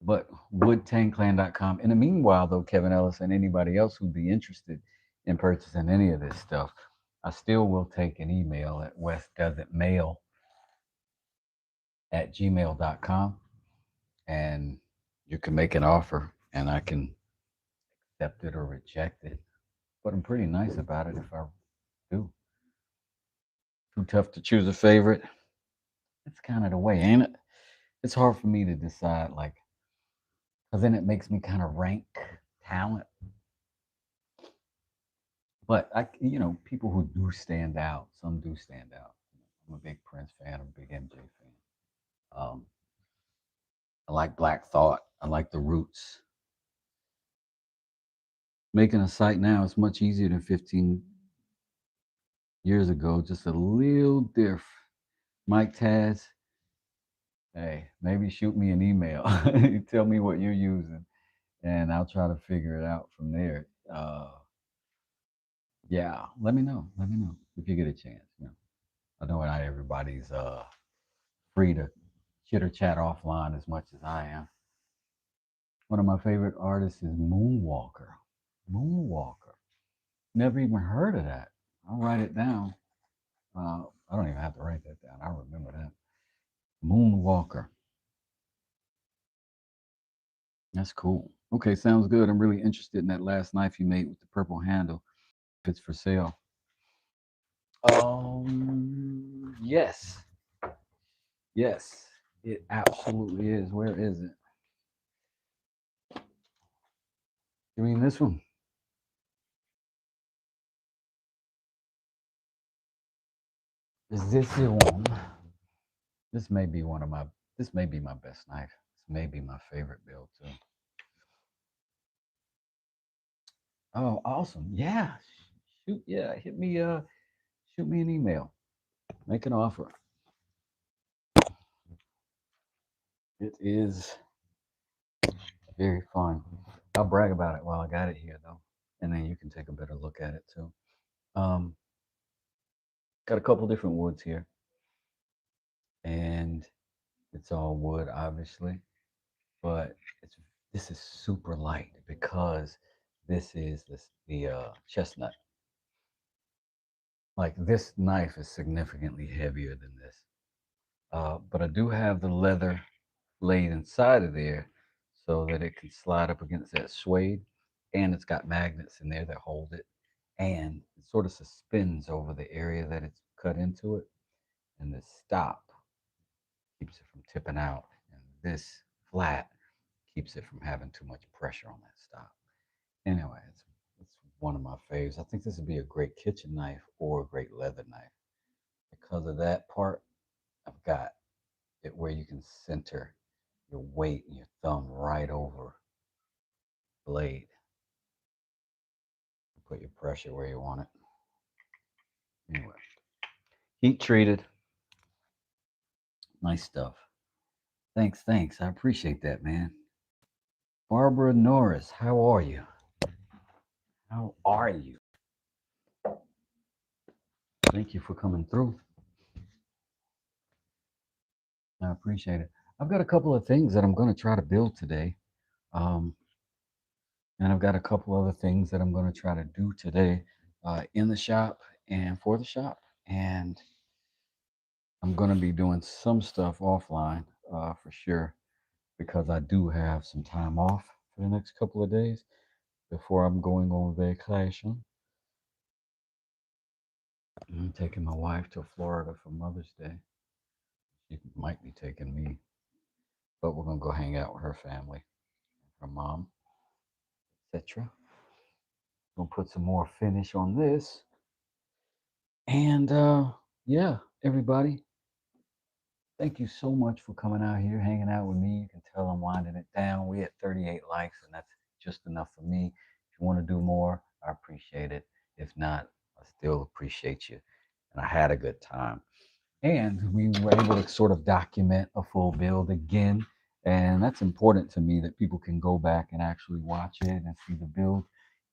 But woodtangclan.com. In the meanwhile, though, Kevin Ellis and anybody else who'd be interested in purchasing any of this stuff, I still will take an email at westdoesitmail@gmail.com, and you can make an offer and I can accept it or reject it. But I'm pretty nice about it if I do. Too tough to choose a favorite. That's kind of the way, ain't it? It's hard for me to decide, like, because then it makes me kind of rank talent. But people who do stand out, some do stand out. I'm a big Prince fan. I'm a big MJ fan. Um, I like Black Thought. I like the Roots. Making a site now is much easier than 15 years ago. Just a little diff. Mike Taz, hey, maybe shoot me an email. Tell me what you're using, and I'll try to figure it out from there. Yeah, let me know. Let me know if you get a chance. I know not everybody's free to chitter chat offline as much as I am. One of my favorite artists is Moonwalker. Moonwalker. Never even heard of that. I'll write it down. I don't even have to write that down. I remember that. Moonwalker. That's cool. Okay, sounds good. I'm really interested in that last knife you made with the purple handle. If it's for sale. Yes. Yes, it absolutely is. Where is it? You mean this one? Is this the one? This may be one of my. This may be my best knife. This may be my favorite build too. Oh, awesome! Yeah, shoot, yeah. Hit me. Shoot me an email. Make an offer. It is very fun. I'll brag about it while I got it here though, and then you can take a better look at it too. Um, got a couple different woods here, and it's all wood, obviously, but it's this is super light because this is the chestnut. Like this knife is significantly heavier than this, but I do have the leather laid inside of there so that it can slide up against that suede, and it's got magnets in there that hold it, and it sort of suspends over the area that it's cut into it, and the stop keeps it from tipping out, and this flat keeps it from having too much pressure on that stop. Anyway, it's one of my faves. I think this would be a great kitchen knife or a great leather knife. Because of that part, I've got it where you can center your weight and your thumb right over blade. Put your pressure where you want it. Anyway, heat treated. Nice stuff. Thanks, thanks. I appreciate that, man. Barbara Norris, how are you? How are you? Thank you for coming through. I appreciate it. I've got a couple of things that I'm going to try to build today. Um, and I've got a couple other things that I'm going to try to do today in the shop and for the shop. And I'm going to be doing some stuff offline for sure because I do have some time off for the next couple of days before I'm going on vacation. I'm taking my wife to Florida for Mother's Day. She might be taking me, but we're going to go hang out with her family, her mom, etc. Gonna put some more finish on this. And yeah, everybody, thank you so much for coming out here, hanging out with me. You can tell I'm winding it down. We had 38 likes, and that's just enough for me. If you want to do more, I appreciate it. If not, I still appreciate you. And I had a good time. And we were able to sort of document a full build again. And that's important to me that people can go back and actually watch it and see the build,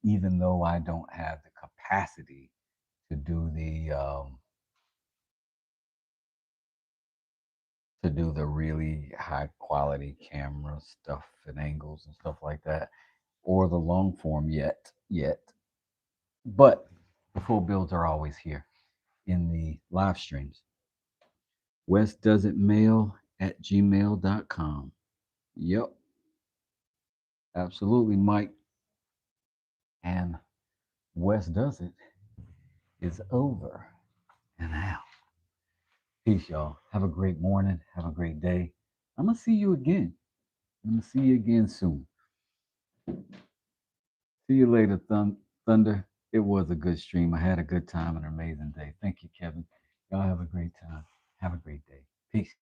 even though I don't have the capacity to do the really high quality camera stuff and angles and stuff like that, or the long form yet. But the full builds are always here in the live streams. West does it mail at gmail.com. Yep, absolutely, Mike. And West does it is over and out. Peace, y'all. Have a great morning. Have a great day. I'm gonna see you again. I'm gonna see you again soon. See you later, Thunder. It was a good stream. I had a good time and an amazing day. Thank you, Kevin. Y'all have a great time. Have a great day. Peace.